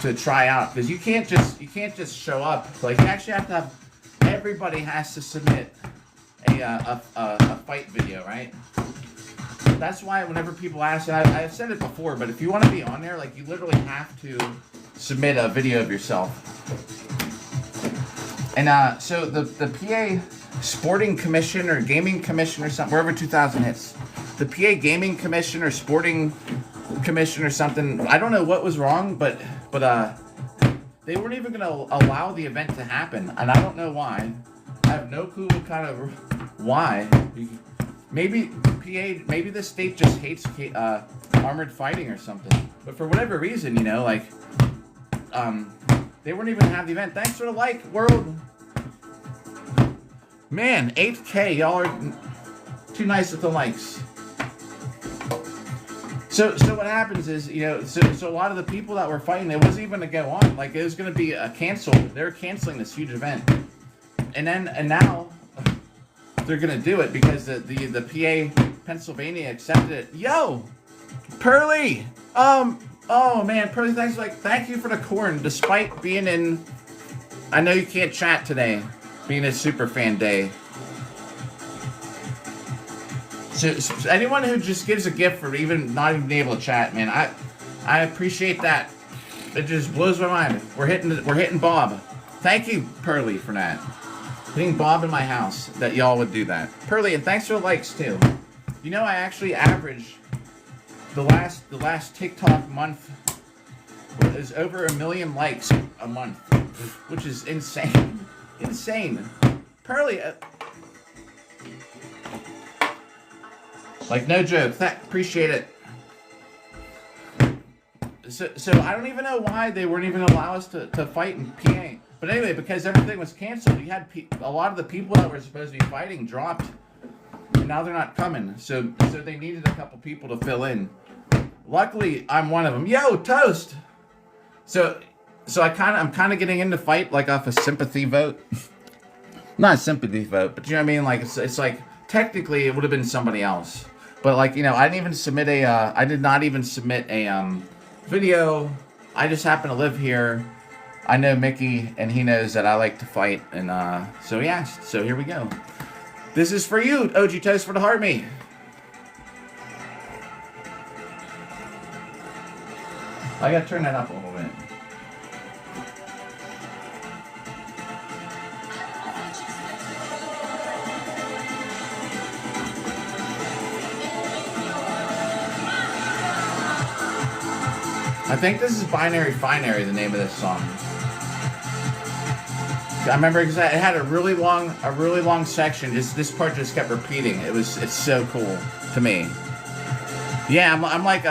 [SPEAKER 1] to try out because you can't just show up. Like you actually have to have everybody has to submit a fight video, right? That's why whenever people ask, and I've said it before, but if you want to be on there, like you literally have to submit a video of yourself. And so the PA Sporting Commission or Gaming Commission or something, wherever 2000 hits, the PA Gaming Commission or Sporting Commission or something, I don't know what was wrong, but they weren't even going to allow the event to happen, and I don't know why. I have no clue what kind of why. Maybe the state just hates armored fighting or something. But for whatever reason, you know, like they weren't even have the event. Thanks for the like, world. Man, 8K, y'all are too nice with the likes. So what happens is, you know, so a lot of the people that were fighting, it wasn't even to go on. Like it was going to be canceled. They were canceling this huge event, and now they're going to do it because the PA Pennsylvania accepted it. Yo, Pearly. Oh man, Pearly, thank you for the corn. Despite being in, I know you can't chat today, being a super fan day. So anyone who just gives a gift for even not even being able to chat, man, I appreciate that. It just blows my mind. We're hitting Bob. Thank you, Pearly, for that. Hitting Bob in my house that y'all would do that. Pearly, and thanks for the likes too. You know, I actually average the last TikTok month is over 1 million likes a month, which is insane. Insane. Pearly, like no joke. Appreciate it. So I don't even know why they weren't even allow us to fight in PA. But anyway, because everything was canceled, you had a lot of the people that were supposed to be fighting dropped, and now they're not coming. So they needed a couple people to fill in. Luckily, I'm one of them. Yo, Toast. So I'm kind of getting into fight like off a sympathy vote. Not a sympathy vote, but you know what I mean. Like it's like technically it would have been somebody else, but like you know I did not even submit a video. I just happen to live here. I know Mickey, and he knows that I like to fight, and so yeah. So here we go. This is for you, OG Toast, for the heart me. I gotta turn that up a little bit. I think this is Binary Finery, the name of this song. I remember because it had a really long section. This part just kept repeating. It's so cool to me. Yeah, I'm like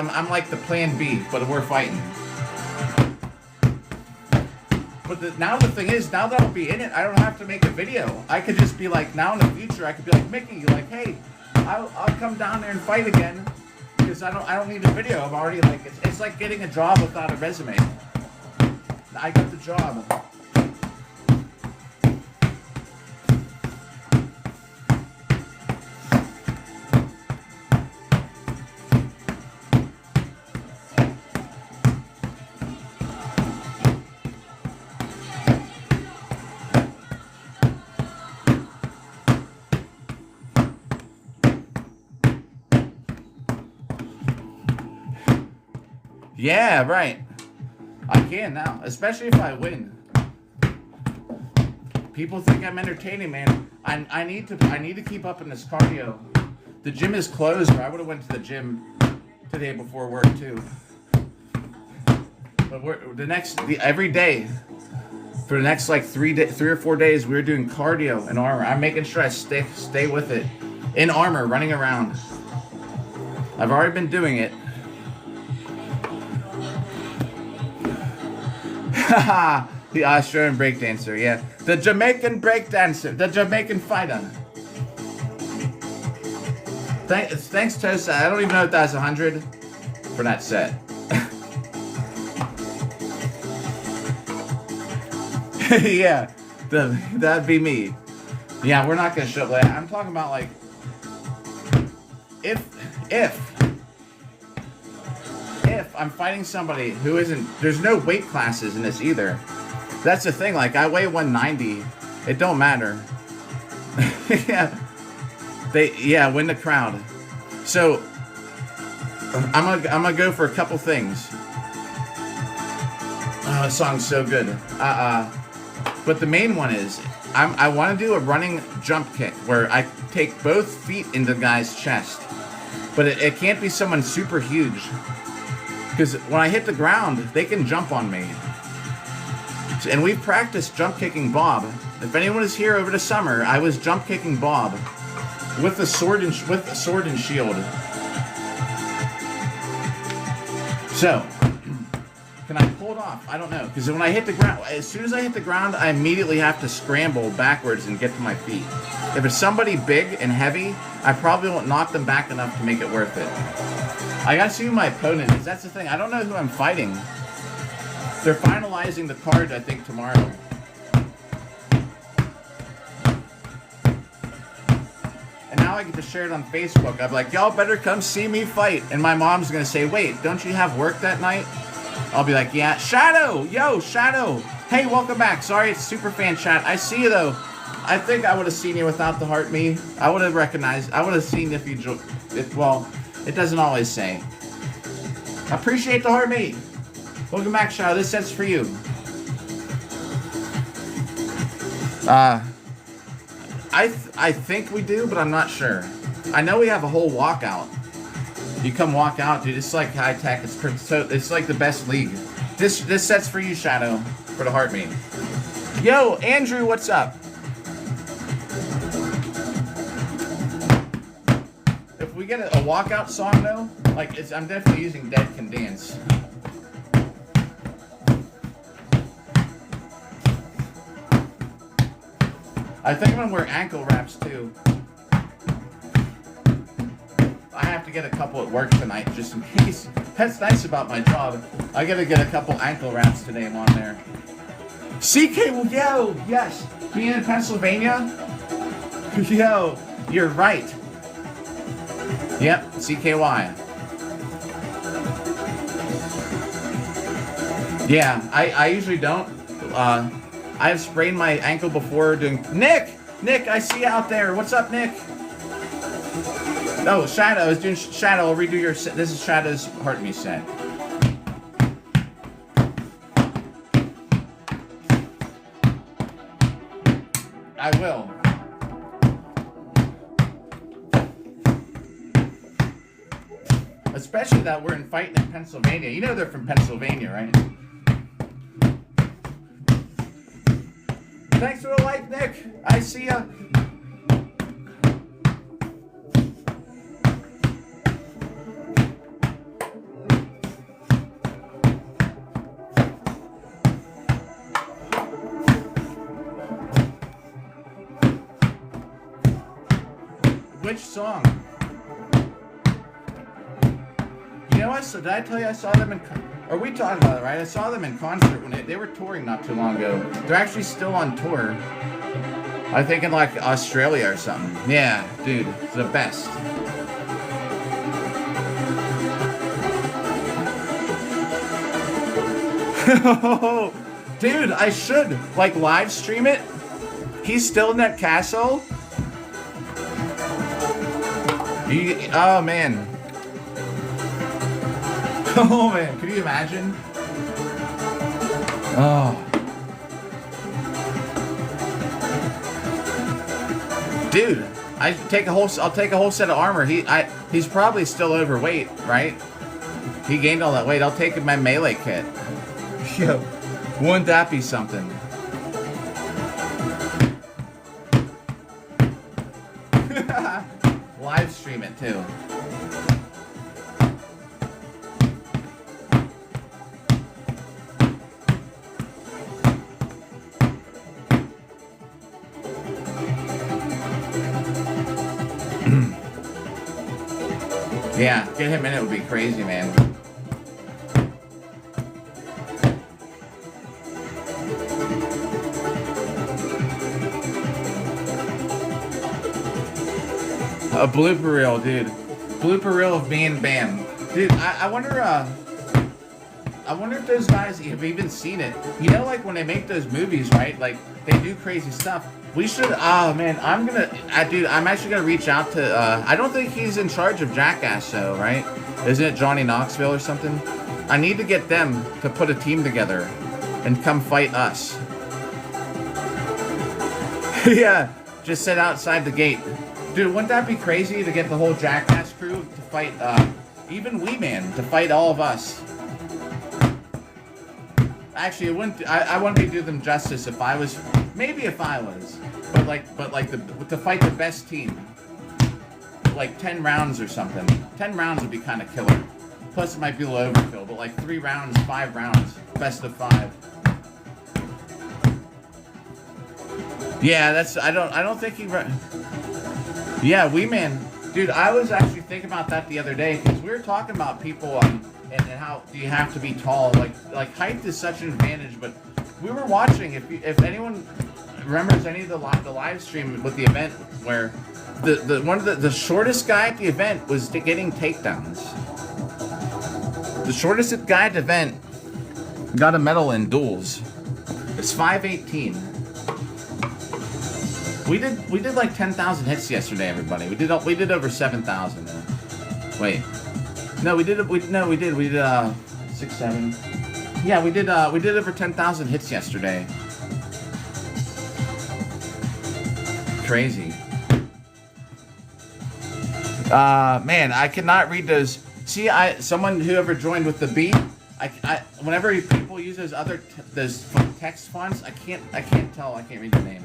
[SPEAKER 1] the Plan B, but we're fighting. But now the thing is, now that I'll be in it, I don't have to make a video. I could just be like, now in the future, I could be like Mickey, like, hey, I'll come down there and fight again. Because I don't need a video. I'm already like it's like getting a job without a resume. I got the job. Yeah, right. I can now, especially if I win. People think I'm entertaining, man. I need to keep up in this cardio. The gym is closed, or I would have went to the gym today before work too. But every day for the next like 3 or 4 days, we're doing cardio in armor. I'm making sure I stay with it in armor, running around. I've already been doing it. Haha, the Australian breakdancer, yeah. The Jamaican breakdancer, the Jamaican fighter. Thanks, Tosa. I don't even know if that's 100 for that set. Yeah, that'd be me. Yeah, we're not gonna show that. I'm talking about like if I'm fighting somebody who isn't, there's no weight classes in this either. That's the thing. Like I weigh 190. It don't matter. Yeah. Win the crowd. So I'm gonna go for a couple things. Oh, this song's so good. But the main one is I want to do a running jump kick where I take both feet into the guy's chest, but it can't be someone super huge because when I hit the ground, they can jump on me. And we've practiced jump kicking Bob. If anyone is here over the summer, I was jump kicking Bob with a sword and shield. So, can I pull it off? I don't know, because when I hit the ground, as soon as I hit the ground, I immediately have to scramble backwards and get to my feet. If it's somebody big and heavy, I probably won't knock them back enough to make it worth it. I gotta see who my opponent is. That's the thing. I don't know who I'm fighting. They're finalizing the card, I think, tomorrow. And now I get to share it on Facebook. I'm like, y'all better come see me fight. And my mom's gonna say, wait, don't you have work that night? I'll be like, yeah. Shadow! Yo, Shadow! Hey, welcome back. Sorry, it's Superfan chat. I see you, though. I think I would have seen you without the heart me. I would have recognized. I would have seen if you... Well, it doesn't always say. Appreciate the heart me. Welcome back, Shadow. This set's for you. I think we do, but I'm not sure. I know we have a whole walkout. You come walk out, dude. It's like high tech. It's like the best league. This set's for you, Shadow, for the heart me. Yo, Andrew, what's up? If we get a walkout song though, like I'm definitely using Dead Can Dance. I think I'm gonna wear ankle wraps too. I have to get a couple at work tonight, just in case. That's nice about my job. I gotta get a couple ankle wraps today. I'm on there. CK, yo, yes. Being in Pennsylvania? Yo, you're right. Yep, CKY. Yeah, I usually don't. I've sprained my ankle before doing... Nick, I see you out there. What's up, Nick? Oh, Shadow is doing Shadow. I'll redo your set. This is Shadow's Heart Me set. I will. Especially that we're fighting in Pennsylvania. You know they're from Pennsylvania, right? Thanks for the like, Nick. I see ya. Which song? You know what? So did I tell you I saw them in... Are we talking about it, right? I saw them in concert when they were touring not too long ago. They're actually still on tour. I think in like Australia or something. Yeah, dude, it's the best. Dude, I should like live stream it. He's still in that castle. Oh man. Oh man, could you imagine? Oh. Dude, I'll take a whole set of armor. He's probably still overweight, right? He gained all that weight. I'll take my melee kit. Yo, wouldn't that be something? Live stream it too. Yeah, get him in it would be crazy, man. A blooper reel, dude. Blooper reel of me and Bam. Dude, I wonder if those guys have even seen it. You know, like when they make those movies, right? Like, they do crazy stuff. We should, oh man, dude, I'm actually gonna reach out to, I don't think he's in charge of Jackass, though, right? Isn't it Johnny Knoxville or something? I need to get them to put a team together and come fight us. Yeah, just sit outside the gate. Dude, wouldn't that be crazy to get the whole Jackass crew to fight, even Wee Man, to fight all of us? Actually, it wouldn't. I wouldn't do them justice if I was. Maybe if I was, but to fight the best team, like 10 rounds or something. 10 rounds would be kind of killer. Plus, it might be a little overkill, but like 3 rounds, 5 rounds, best of 5. Yeah, that's. I don't think he. Yeah, Wee Man, dude. I was actually thinking about that the other day because we were talking about people. And how do you have to be tall? Like height is such an advantage. But we were watching. If anyone remembers any of the live stream with the event where the shortest guy at the event was getting takedowns. The shortest guy at the event got a medal in duels. It's 5'18". We did like 10,000 hits yesterday, everybody. We did over 7,000. Wait. No, we did 6, 7. Yeah, we did over 10,000 hits yesterday. Crazy. Man, I cannot read those. See, whoever joined with the B, whenever people use those those text fonts, I can't tell. I can't read the name.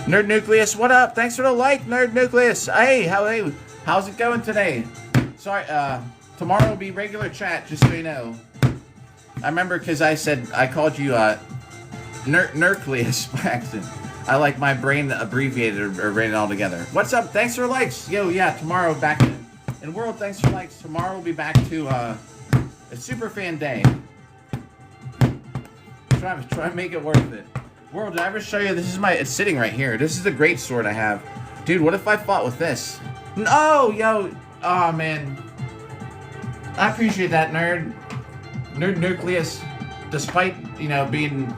[SPEAKER 1] Nerd Nucleus, what up? Thanks for the like, Nerd Nucleus. Hey, how's it going today? Sorry, tomorrow will be regular chat, just so you know. I remember because I called you Nucleus by accident. I like my brain abbreviated or ran it all together. What's up? Thanks for likes. Yo, yeah, tomorrow back in World. Thanks for likes. Tomorrow we'll be back to a super fan day. Try to make it worth it. World, did I ever show you? It's sitting right here. This is a great sword I have. Dude, what if I fought with this? No, yo. Oh, man. I appreciate that, Nerd Nucleus. Despite, being...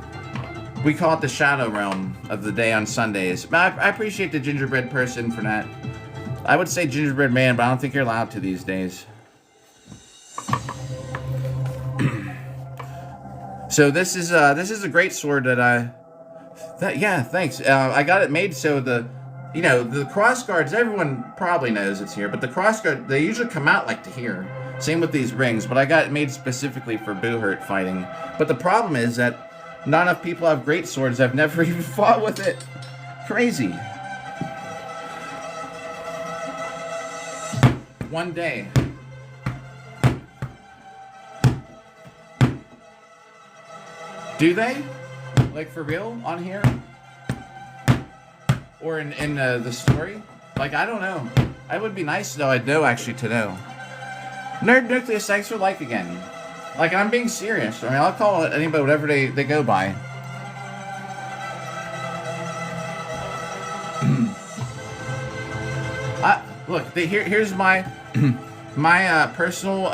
[SPEAKER 1] We call it the Shadow Realm of the day on Sundays. I appreciate the gingerbread person for that. I would say gingerbread man, but I don't think you're allowed to these days. So this is a great sword yeah, thanks. I got it made so the cross guards, everyone probably knows it's here, but the cross guard, they usually come out like to here. Same with these rings, but I got it made specifically for Boohurt fighting. But the problem is that not enough people have great swords. I've never even fought with it. Crazy. One day. Do they? Like for real on here? Or in the story? Like, I don't know. It would be nice though. I'd know actually to know. Nerd Nucleus, thanks for like again. Like, I'm being serious. I mean, I'll call anybody whatever they go by. Look, here's my personal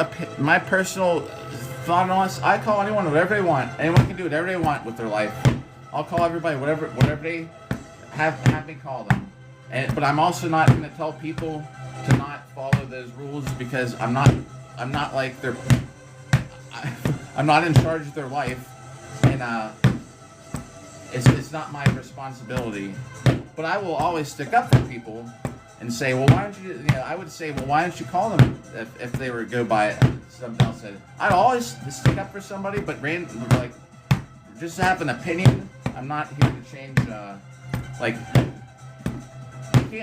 [SPEAKER 1] thought on this. I call anyone whatever they want. Anyone can do whatever they want with their life. I'll call everybody whatever they have me call them. But I'm also not going to tell people to not follow those rules because I'm not like I'm not in charge of their life. and it's not my responsibility. But I will always stick up for people and say, well, why don't you? I would say, well, why don't you call them if they were go by something else? I'd always stick up for somebody, but just have an opinion. I'm not here to change.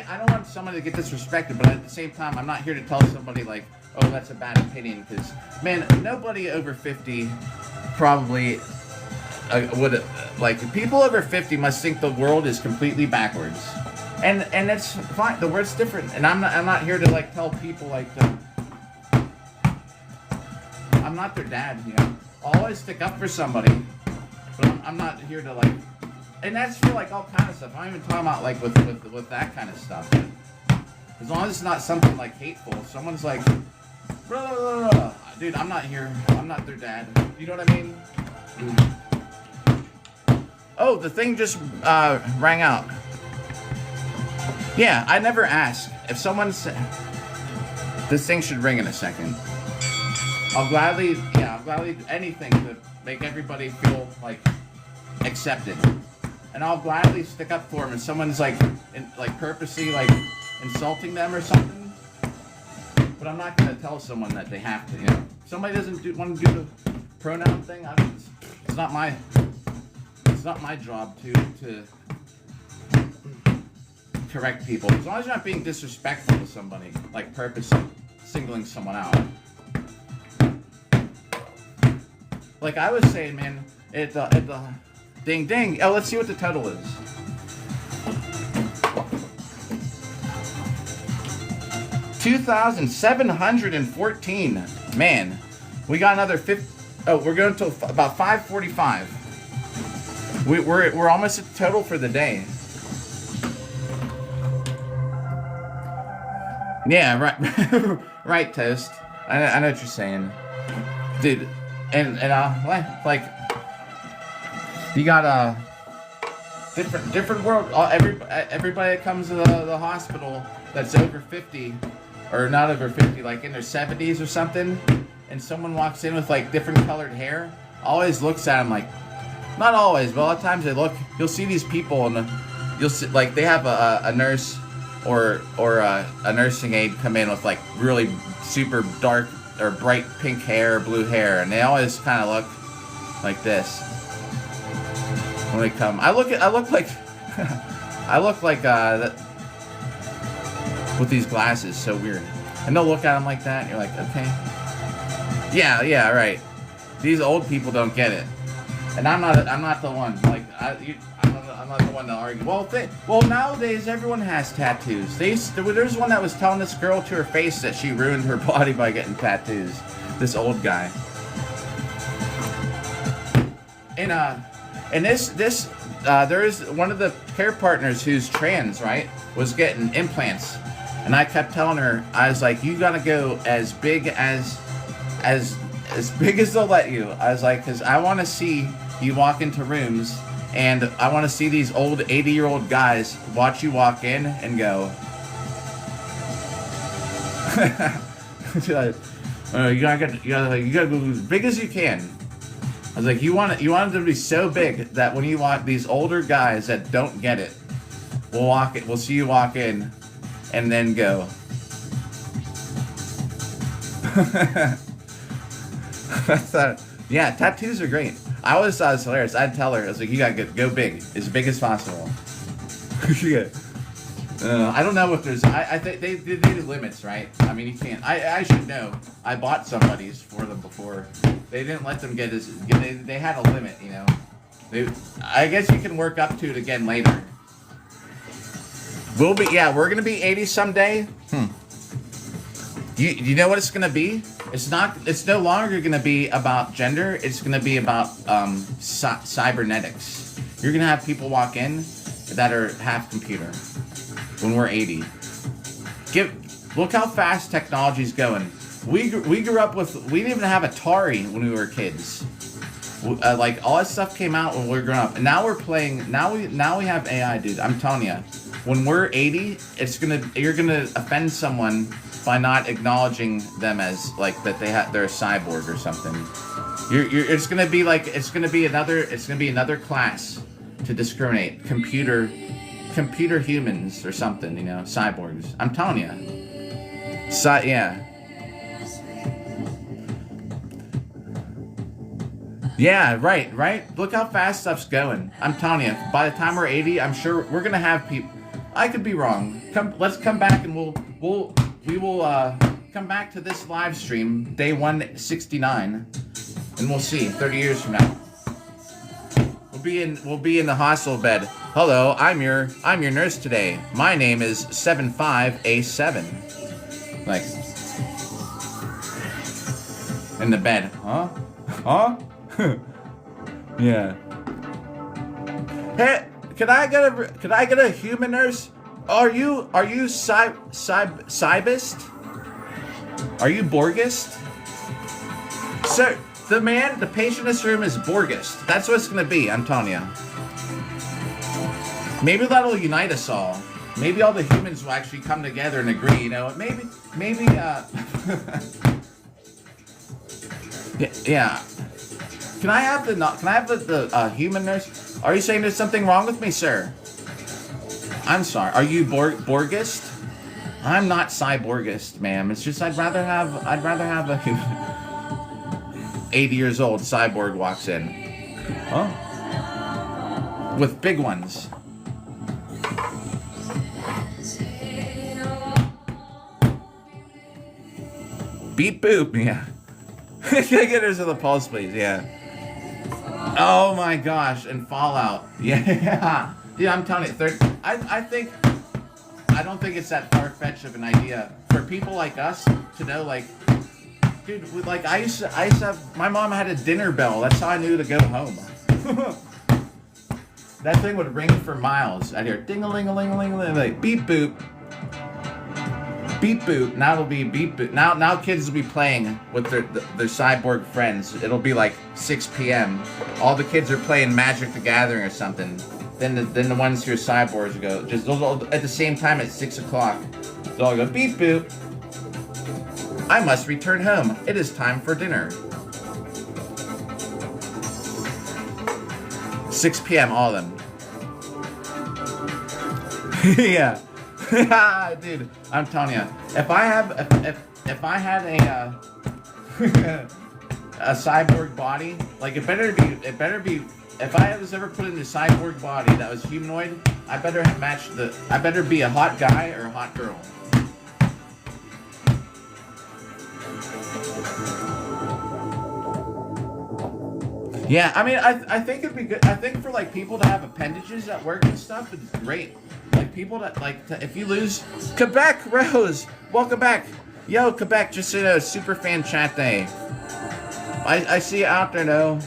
[SPEAKER 1] I don't want somebody to get disrespected, but at the same time, I'm not here to tell somebody like, oh, that's a bad opinion, because man, nobody over 50 probably would people over 50 must think the world is completely backwards, and that's fine. The world's different, and I'm not here to like tell people I'm not their dad, I'll always stick up for somebody, but I'm not here to like. And that's for like all kind of stuff. I'm not even talking about like with that kind of stuff. As long as it's not something like hateful. If someone's like, blah, blah, blah, dude, I'm not here. I'm not their dad. You know what I mean? Oh, the thing just rang out. Yeah, I never ask. If someone said this thing should ring in a second, I'll gladly do anything to make everybody feel like accepted. And I'll gladly stick up for them. And someone's purposely insulting them or something. But I'm not gonna tell someone that they have to. If somebody doesn't want to do the pronoun thing, it's not my job to correct people. As long as you're not being disrespectful to somebody, like purposely singling someone out. Like I was saying, man, at the ding ding. Oh, let's see what the total is. $2,714. Man, we got another 50. Oh, we're going to about 5:45. We're almost at the total for the day. Yeah, right, right, Toast. I know what you're saying, dude. And you got a different world. Everybody that comes to the hospital that's over 50, or not over 50, like in their 70s or something, and someone walks in with like different colored hair, always looks at them like, not always, but a lot of times you'll see these people and you'll see like they have a nurse or a nursing aide come in with like really super dark or bright pink hair or blue hair, and they always kind of look like this. When they come, I look like that with these glasses, so weird. And they'll look at them like that, and you're like, okay, yeah, right. These old people don't get it, and I'm not the one. Like I'm not the one to argue. Well, nowadays everyone has tattoos. There's one that was telling this girl to her face that she ruined her body by getting tattoos. This old guy. And there is one of the care partners who's trans, right, was getting implants, and I kept telling her, I was like, you gotta go as big as big as they'll let you. I was like, because I want to see you walk into rooms, and I want to see these old 80-year-old guys watch you walk in and go, you gotta go as big as you can. I was like, you want it to be so big that when you walk, these older guys that don't get it, we'll see you walk in, and then go. Yeah, tattoos are great. I always thought it was hilarious. I'd tell her, I was like, you gotta go big, as big as possible. Yeah. I don't know if there's. I think they do limits, right? I mean, you can't. I should know. I bought somebody's for them before. They didn't let them get as. They had a limit, I guess you can work up to it again later. We're gonna be 80 someday. You know what it's gonna be? It's no longer gonna be about gender. It's gonna be about cybernetics. You're gonna have people walk in that are half computer when we're 80. Look how fast technology's going. We grew up with, we didn't even have Atari when we were kids. Like all that stuff came out when we were growing up, and now we're playing. Now we have AI, dude. I'm telling you, when we're 80, you're gonna offend someone by not acknowledging them as like that they're a cyborg or something. It's gonna be another class to discriminate. Computer humans or something, you know, cyborgs. I'm telling you. Yeah. Yeah, right. Look how fast stuff's going. I'm telling you, by the time we're 80, I'm sure we're gonna have people. I could be wrong. Let's come back and we will come back to this live stream, day 169, and we'll see. 30 years from now, we'll be in the hospital bed. Hello, I'm your nurse today. My name is 75A7. Like in the bed, huh? Yeah. Hey, can I get a human nurse? Are you Cybist? Are you Borgist? Sir, the patient in this room is Borgist. That's what it's gonna be, I'm telling you. Maybe that'll unite us all. Maybe all the humans will actually come together and agree, you know, maybe, yeah. Can I have the human nurse? Are you saying there's something wrong with me, sir? I'm sorry. Are you Borgist? I'm not cyborgist, ma'am. It's just I'd rather have a 80 years old cyborg walks in. Huh? With big ones. Beep boop, yeah. Can I get her to the pulse, please? Yeah. Oh my gosh, and Fallout. Yeah. Yeah, I'm telling you, I don't think it's that far-fetched of an idea for people like us to know, like, dude, like I used to have, my mom had a dinner bell. That's how I knew to go home. That thing would ring for miles. I'd hear ding-a-ling-a-ling-a-ling, like beep boop. Beep boop. Now it'll be beep boop. Now kids will be playing with their cyborg friends. It'll be like 6 p.m. All the kids are playing Magic the Gathering or something. Then the ones who are cyborgs go just those all, at the same time at 6 o'clock. They'll all go beep boop. I must return home. It is time for dinner. 6 p.m. all of them. Yeah. Dude, I'm telling you, if I had a cyborg body, like it better be. If I was ever put in a cyborg body that was humanoid, I better be a hot guy or a hot girl. Yeah, I mean, I think it'd be good. I think for like people to have appendages at work and stuff, it's great. Like people that if you lose Quebec Rose, welcome back, yo Quebec, just so you know, super fan chat day. I see you out there though.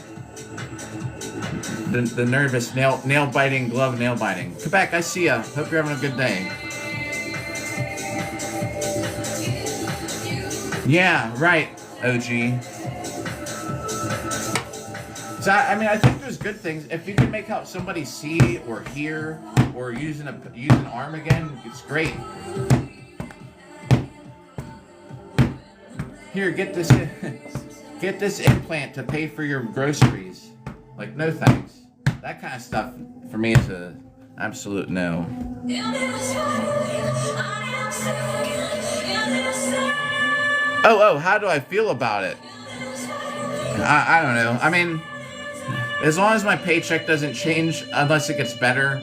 [SPEAKER 1] The nervous nail biting glove nail biting. Quebec, I see ya. Hope you're having a good day. Yeah, right, OG. So I mean, I think there's good things. If you can make out somebody see or hear or use an arm again, it's great. Here, get this implant to pay for your groceries. Like, no thanks. That kind of stuff for me is a absolute no. Oh, how do I feel about it? I don't know. I mean, as long as my paycheck doesn't change, unless it gets better,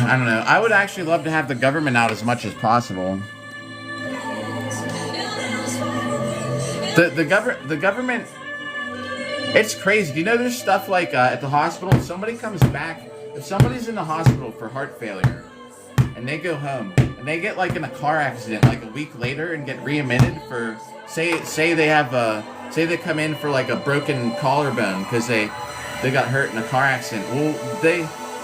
[SPEAKER 1] I don't know. I would actually love to have the government out as much as possible. The government, it's crazy. Do you know there's stuff like at the hospital, if somebody comes back, if somebody's in the hospital for heart failure, and they go home, and they get like in a car accident like a week later and get readmitted for, say they come in for like a broken collarbone because they got hurt in a car accident. Well,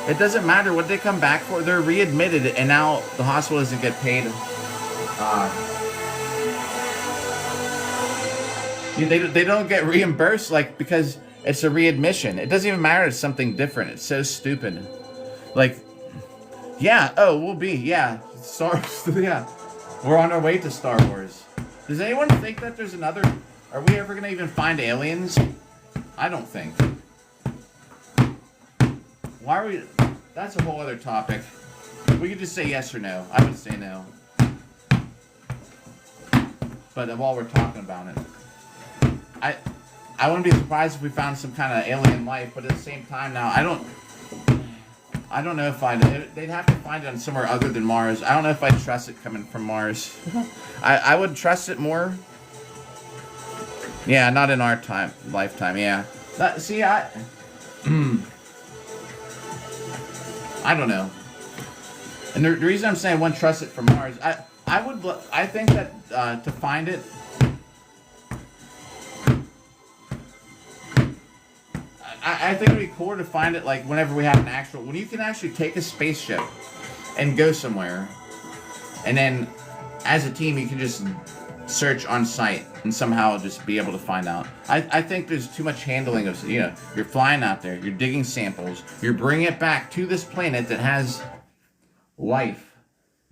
[SPEAKER 1] it doesn't matter what they come back for. They're readmitted, and now the hospital doesn't get paid. They don't get reimbursed, like, because it's a readmission. It doesn't even matter. It's something different. It's so stupid. Like, Yeah. Oh, we'll be. Yeah. Star. Yeah. We're on our way to Star Wars. Does anyone think that there's another? Are we ever gonna even find aliens? I don't think. Why are we? That's a whole other topic. We could just say yes or no. I would say no. But while we're talking about it, I wouldn't be surprised if we found some kind of alien life. But at the same time, now I don't know if they'd have to find it on somewhere other than Mars. I don't know if I'd trust it coming from Mars. I would trust it more. Yeah, not in our lifetime. Yeah. See, I don't know. And the reason I'm saying I wouldn't trust it from Mars, I think that to find it, I think it'd be cool to find it like whenever we have when you can actually take a spaceship and go somewhere, and then as a team you can just search on site and somehow just be able to find out. I think there's too much handling of, you're flying out there, you're digging samples, you're bringing it back to this planet that has life.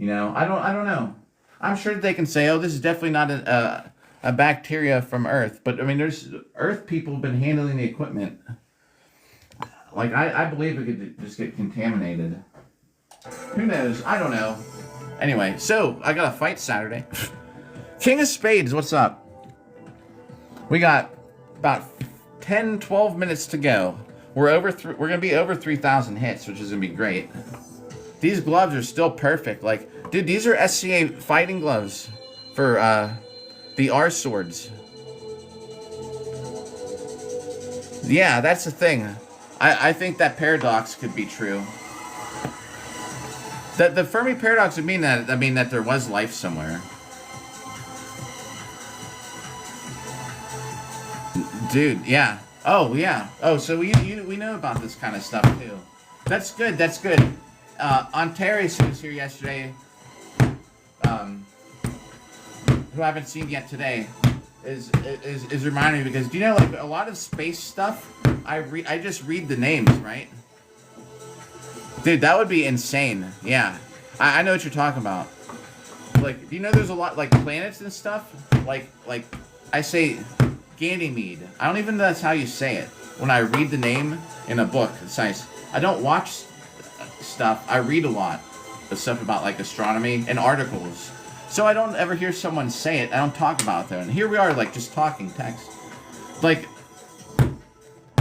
[SPEAKER 1] I don't know. I'm sure that they can say, oh, this is definitely not a bacteria from Earth, but I mean, there's Earth people have been handling the equipment. Like, I believe it could just get contaminated. Who knows? I don't know. Anyway, so I got a fight Saturday. King of Spades, what's up? We got about 10, 12 minutes to go. We're gonna be over 3,000 hits, which is gonna be great. These gloves are still perfect. Like, dude, these are SCA fighting gloves for the R swords. Yeah, that's the thing. I think that paradox could be true. That the Fermi paradox would mean that there was life somewhere. Dude, yeah. Oh, yeah. Oh, so we know about this kind of stuff too. That's good. That's good. Ontaris, who was here yesterday, who I haven't seen yet today, is reminding me, because do you know, like, a lot of space stuff, I just read the names, right? Dude, that would be insane. Yeah, I know what you're talking about. Like, do you know there's a lot, like, planets and stuff? Like I say Ganymede. I don't even know that's how you say it. When I read the name in a book, it's nice. I don't watch stuff. I read a lot of stuff about, like, astronomy and articles. So I don't ever hear someone say it. I don't talk about it though. And here we are, like, just talking text. Like,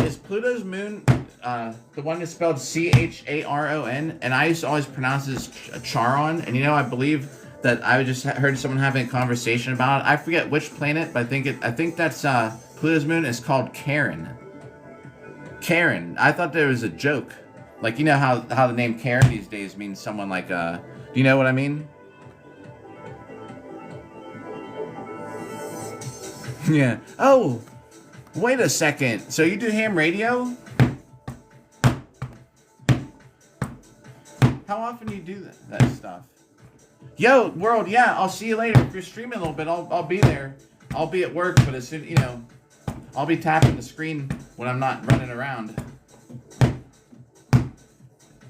[SPEAKER 1] is Pluto's moon the one that's spelled Charon? And I used to always pronounce it as Charon. And I believe that I just heard someone having a conversation about it. I forget which planet, but I think that's Pluto's moon is called Karen. Karen. I thought there was a joke. Like, you know how the name Karen these days means someone like do you know what I mean? Yeah. Oh, wait a second. So you do ham radio? How often do you do that stuff? Yo, world, yeah, I'll see you later. If you're streaming a little bit, I'll be there. I'll be at work, but as soon, I'll be tapping the screen when I'm not running around.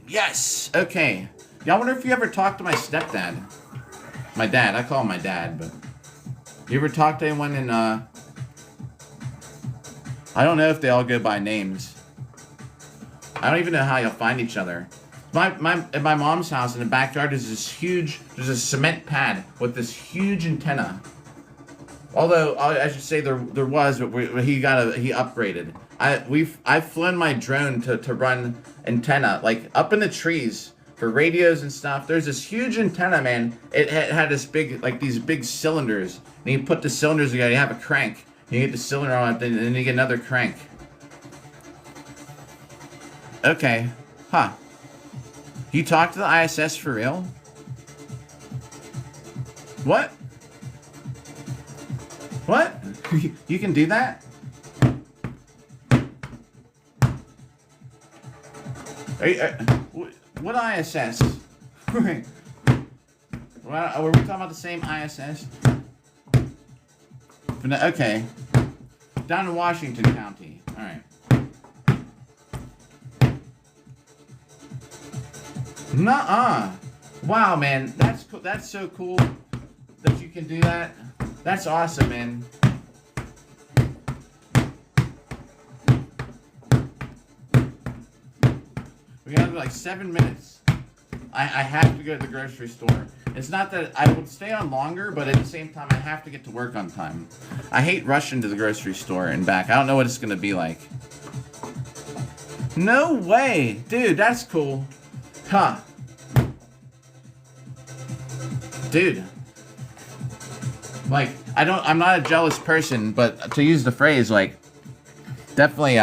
[SPEAKER 1] Yes! Okay. Yeah, I wonder if you ever talked to my stepdad. My dad. I call him my dad, but... You ever talk to anyone in, I don't know if they all go by names. I don't even know how you'll find each other. At my mom's house in the backyard there's a cement pad with this huge antenna. Although, I should say there was, but he upgraded. I've flown my drone to run antenna, like, up in the trees for radios and stuff. There's this huge antenna, man. It had this big, like, these big cylinders. And you put the cylinders together, you have a crank. You get the cylinder on it, and then you get another crank. Okay. Huh. You talk to the ISS for real? What? What? You can do that? What ISS? Were we talking about the same ISS? Okay. Down in Washington County. Alright. Nuh-uh. Wow, man. That's cool. That's so cool that you can do that. That's awesome, man. We got like 7 minutes. I have to go to the grocery store. It's not that I would stay on longer, but at the same time, I have to get to work on time. I hate rushing to the grocery store and back. I don't know what it's going to be like. No way. Dude, that's cool. Huh. Dude. Like, I'm not a jealous person, but to use the phrase, like, definitely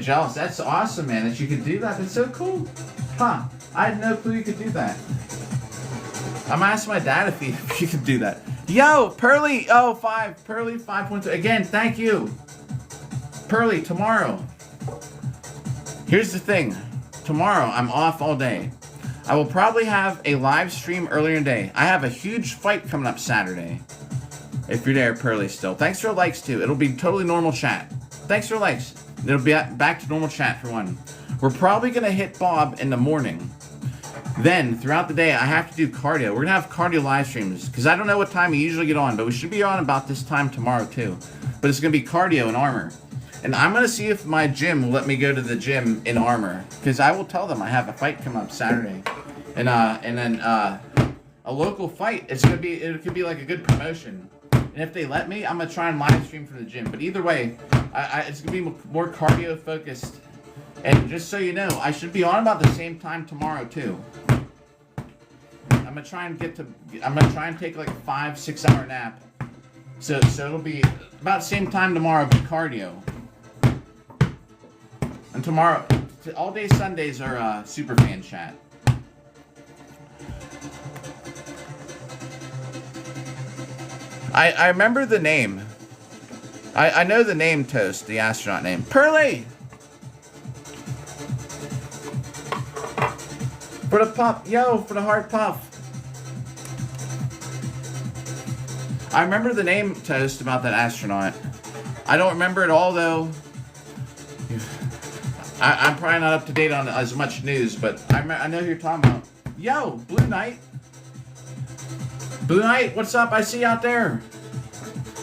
[SPEAKER 1] jealous. That's awesome, man, that you could do that. That's so cool. Huh. I had no clue you could do that. I'm gonna ask my dad if he could do that. Yo, Pearly, Pearly 5.2. Again, thank you. Pearly, tomorrow. Here's the thing. Tomorrow, I'm off all day. I will probably have a live stream earlier in the day. I have a huge fight coming up Saturday. If you're there, Pearly, still. Thanks for likes, too. It'll be totally normal chat. Thanks for likes. It'll be back to normal chat for one. We're probably going to hit Bob in the morning. Then, throughout the day, I have to do cardio. We're going to have cardio live streams. Because I don't know what time we usually get on. But we should be on about this time tomorrow, too. But it's going to be cardio and armor. And I'm going to see if my gym will let me go to the gym in armor. Because I will tell them I have a fight coming up Saturday. And then a local fight. It could be like a good promotion. And if they let me, I'm going to try and live stream from the gym. But either way, it's going to be more cardio focused. And just so you know, I should be on about the same time tomorrow too. I'm going to try and take like a 5-6 hour nap. So it'll be about the same time tomorrow, but cardio. And tomorrow, all day Sundays are Superfan chat. I remember the name. I know the name, Toast, the astronaut name. Pearly! For the puff. Yo, for the hard puff. I remember the name, Toast, about that astronaut. I don't remember it all, though. I'm probably not up to date on as much news, but I know who you're talking about. Yo, Blue Knight. Blue Knight, what's up? I see you out there.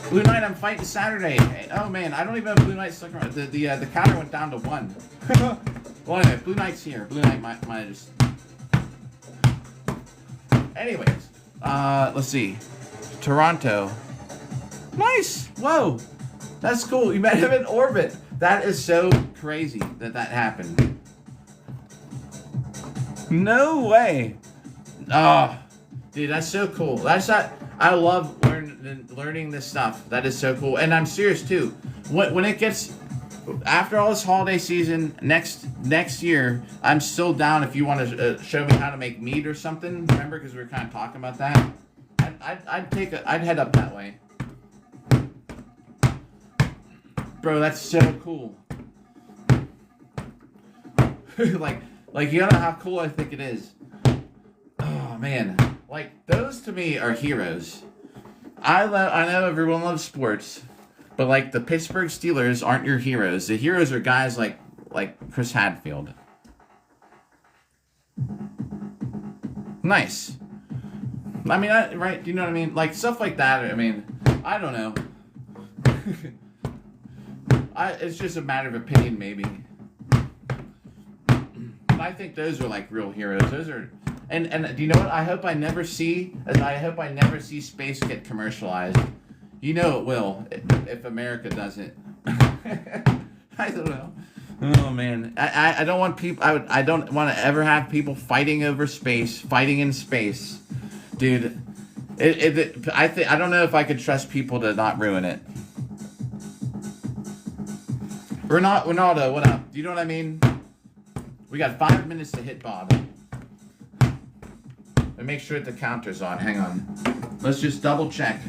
[SPEAKER 1] Blue Knight, I'm fighting Saturday. Hey, oh man, I don't even have Blue Knight stuck around. The counter went down to 1. Well, anyway, Blue Knight's here. Blue Knight might just. Anyways, let's see. Toronto. Nice. Whoa, that's cool. You met him in orbit. That is so crazy that happened. No way. Oh, dude, that's so cool. I love learning this stuff. That is so cool. And I'm serious too. When it gets after all this holiday season next year, I'm still down if you want to show me how to make meat or something. Remember, because we were kind of talking about that. I'd head up that way. Bro, that's so cool. like you don't know how cool I think it is. Oh man, like those to me are heroes. I know everyone loves sports, but like the Pittsburgh Steelers aren't your heroes. The heroes are guys like Chris Hadfield. Nice. I mean, right? Do you know what I mean? Like stuff like that. I mean, I don't know. It's just a matter of opinion, maybe. But I think those are like real heroes. Those are, and do you know what? I hope I never see space get commercialized. You know it will if America does it. I don't know. Oh man, I don't want people. I don't want to ever have people fighting over space, fighting in space, dude. I don't know if I could trust people to not ruin it. Ronaldo, what up? Do you know what I mean? We got 5 minutes to hit Bob. And make sure that the counter's on. Hang on. Let's just double check.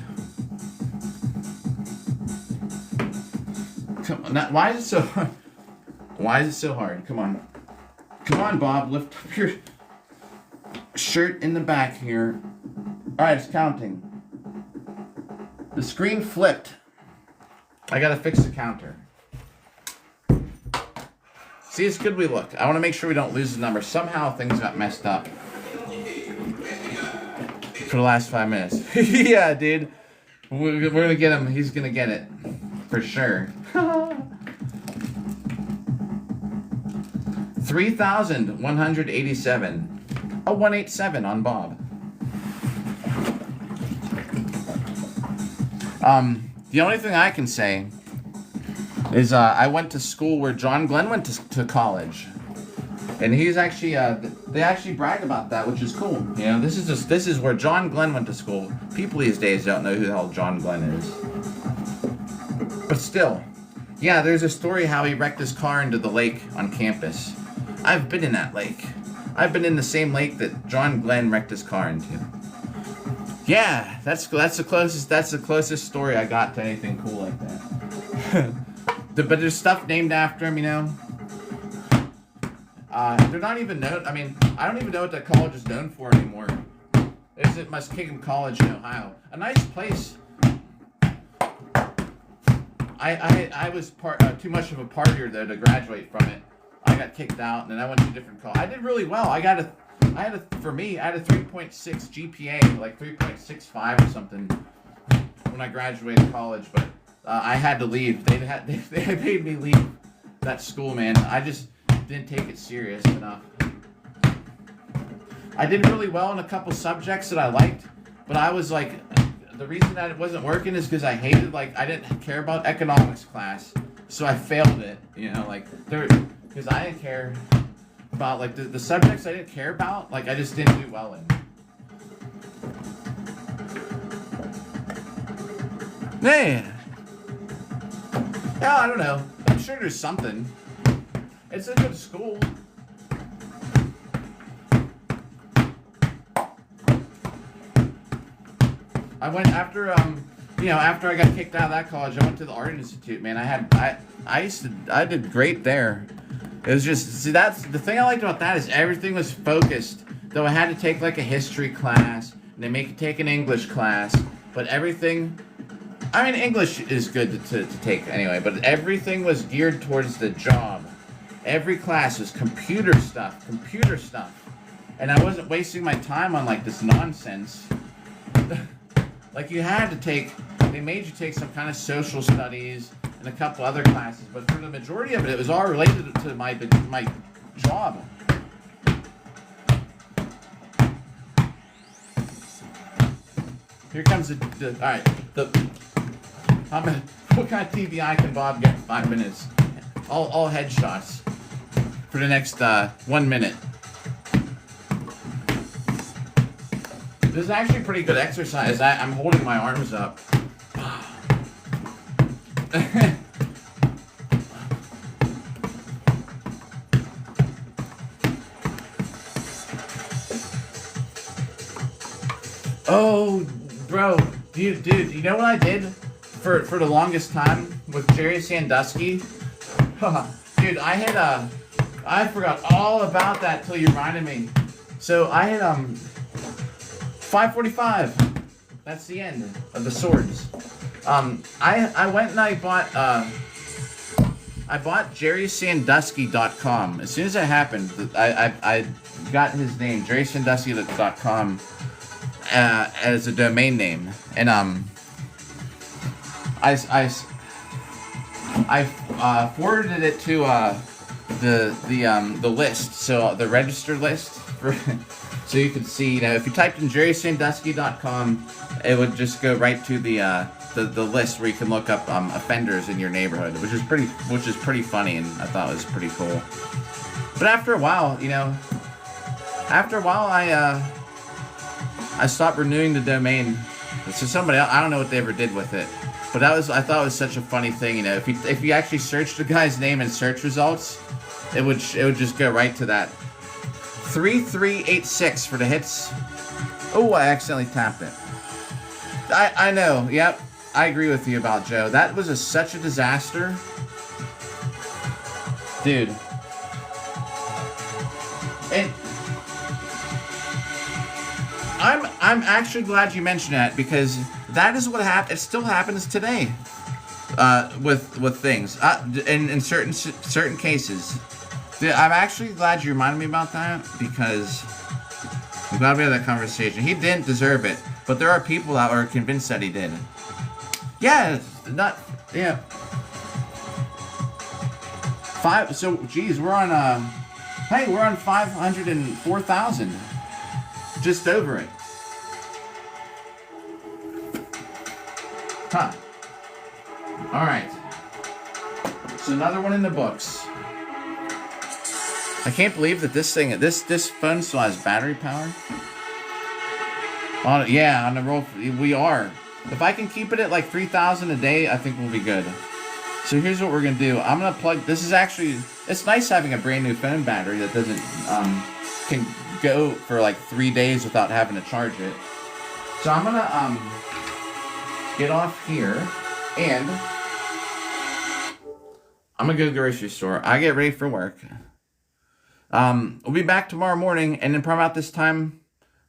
[SPEAKER 1] Come on. Why is it so hard? Why is it so hard? Come on. Come on, Bob. Lift up your shirt in the back here. Alright, it's counting. The screen flipped. I gotta fix the counter. See, it's good we look. I want to make sure we don't lose the number. Somehow things got messed up for the last 5 minutes. Yeah, dude. We're going to get him. He's going to get it. For sure. 3,187. A 187 on Bob. The only thing I can say is I went to school where John Glenn went to college, and he's actually they actually brag about that, which is cool. You know, this is where John Glenn went to school. People these days don't know who the hell John Glenn is, but still, yeah. There's a story how he wrecked his car into the lake on campus. I've been in that lake. I've been in the same lake that John Glenn wrecked his car into. Yeah, that's the closest story I got to anything cool like that. But there's stuff named after him, you know. They're not even known. I mean, I don't even know what that college is known for anymore. It's at Muskingum College in Ohio, a nice place. I was too much of a partier though to graduate from it. I got kicked out, and then I went to a different college. I did really well. I had a 3.6 GPA, like 3.65 or something, when I graduated college. But I had to leave. They made me leave that school, man. I just didn't take it serious enough. I did really well in a couple subjects that I liked, but I was like, the reason that it wasn't working is because I didn't care about economics class, so I failed it. You know, because I didn't care about like the subjects I didn't care about, like I just didn't do well in. Man. Yeah, I don't know. I'm sure there's something. It's a good school. I went after after I got kicked out of that college, I went to the Art Institute, man. I did great there. It was just, see, that's the thing I liked about that is everything was focused. Though I had to take like a history class, and they make you take an English class, but everything, I mean, English is good to take anyway, but everything was geared towards the job. Every class was computer stuff, and I wasn't wasting my time on like this nonsense. Like you had to take, they made you take some kind of social studies and a couple other classes, but for the majority of it, it was all related to my job. Here comes the all right. What kind of TBI can Bob get in 5 minutes? All headshots for the next 1 minute. This is actually pretty good exercise. I'm holding my arms up. Oh, bro, dude, you know what I did for the longest time with Jerry Sandusky? Dude, I forgot all about that till you reminded me. So I had 5:45. That's the end of the swords. I went and I bought jerrysandusky.com. As soon as it happened, I got his name, jerrysandusky.com, as a domain name, and I forwarded it to the list, so the register list for. So you could see, you know, if you typed in jerrysandusky.com, it would just go right to the list where you can look up offenders in your neighborhood, which is pretty funny, and I thought it was pretty cool. But after a while, I stopped renewing the domain. So somebody else, I don't know what they ever did with it, but I thought it was such a funny thing. You know, if you actually search the guy's name in search results, it would just go right to that. 3386 for the hits. Oh, I accidentally tapped it. I know. Yep, I agree with you about Joe. That was such a disaster, dude. And I'm actually glad you mentioned that, because that is what happened. It still happens today with things in certain cases. Dude, I'm actually glad you reminded me about that, because I'm glad we had that conversation. He didn't deserve it, but there are people that are convinced that he did. Yeah, not, yeah. So, geez, we're on, hey, we're on 504,000. Just over it. Huh. Alright. So another one in the books. I can't believe that this phone still has battery power. On the roll, we are. If I can keep it at like 3,000 a day, I think we'll be good. So here's what we're gonna do. I'm gonna plug. This is actually. It's nice having a brand new phone battery that doesn't can go for like 3 days without having to charge it. So I'm gonna get off here and I'm gonna go to the grocery store. I get ready for work. We'll be back tomorrow morning, and then probably about this time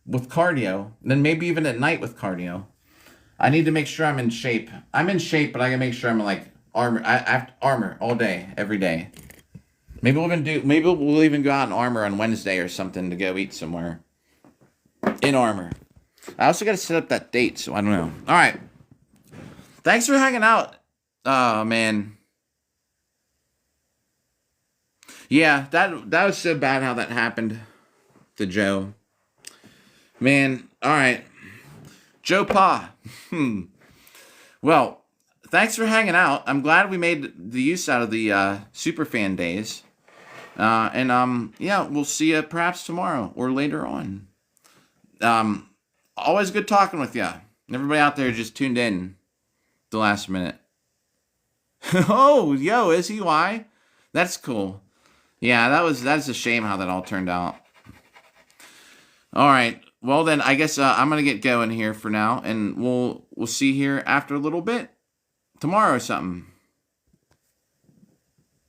[SPEAKER 1] with cardio. Then maybe even at night with cardio. I need to make sure I'm in shape. I'm in shape, but I gotta make sure I'm like armor. I have armor all day, every day. Maybe we'll even go out in armor on Wednesday or something to go eat somewhere. In armor. I also gotta set up that date, so I don't know. All right. Thanks for hanging out. Oh man. Yeah, that was so bad how that happened to Joe. Man, all right. Joe Pa. Well, thanks for hanging out. I'm glad we made the use out of the Superfan days. Yeah, we'll see you perhaps tomorrow or later on. Always good talking with you. Everybody out there just tuned in the last minute. Oh, yo, is he why? That's cool. Yeah, that's a shame how that all turned out. All right. Well then, I guess I'm gonna get going here for now, and we'll see here after a little bit tomorrow or something.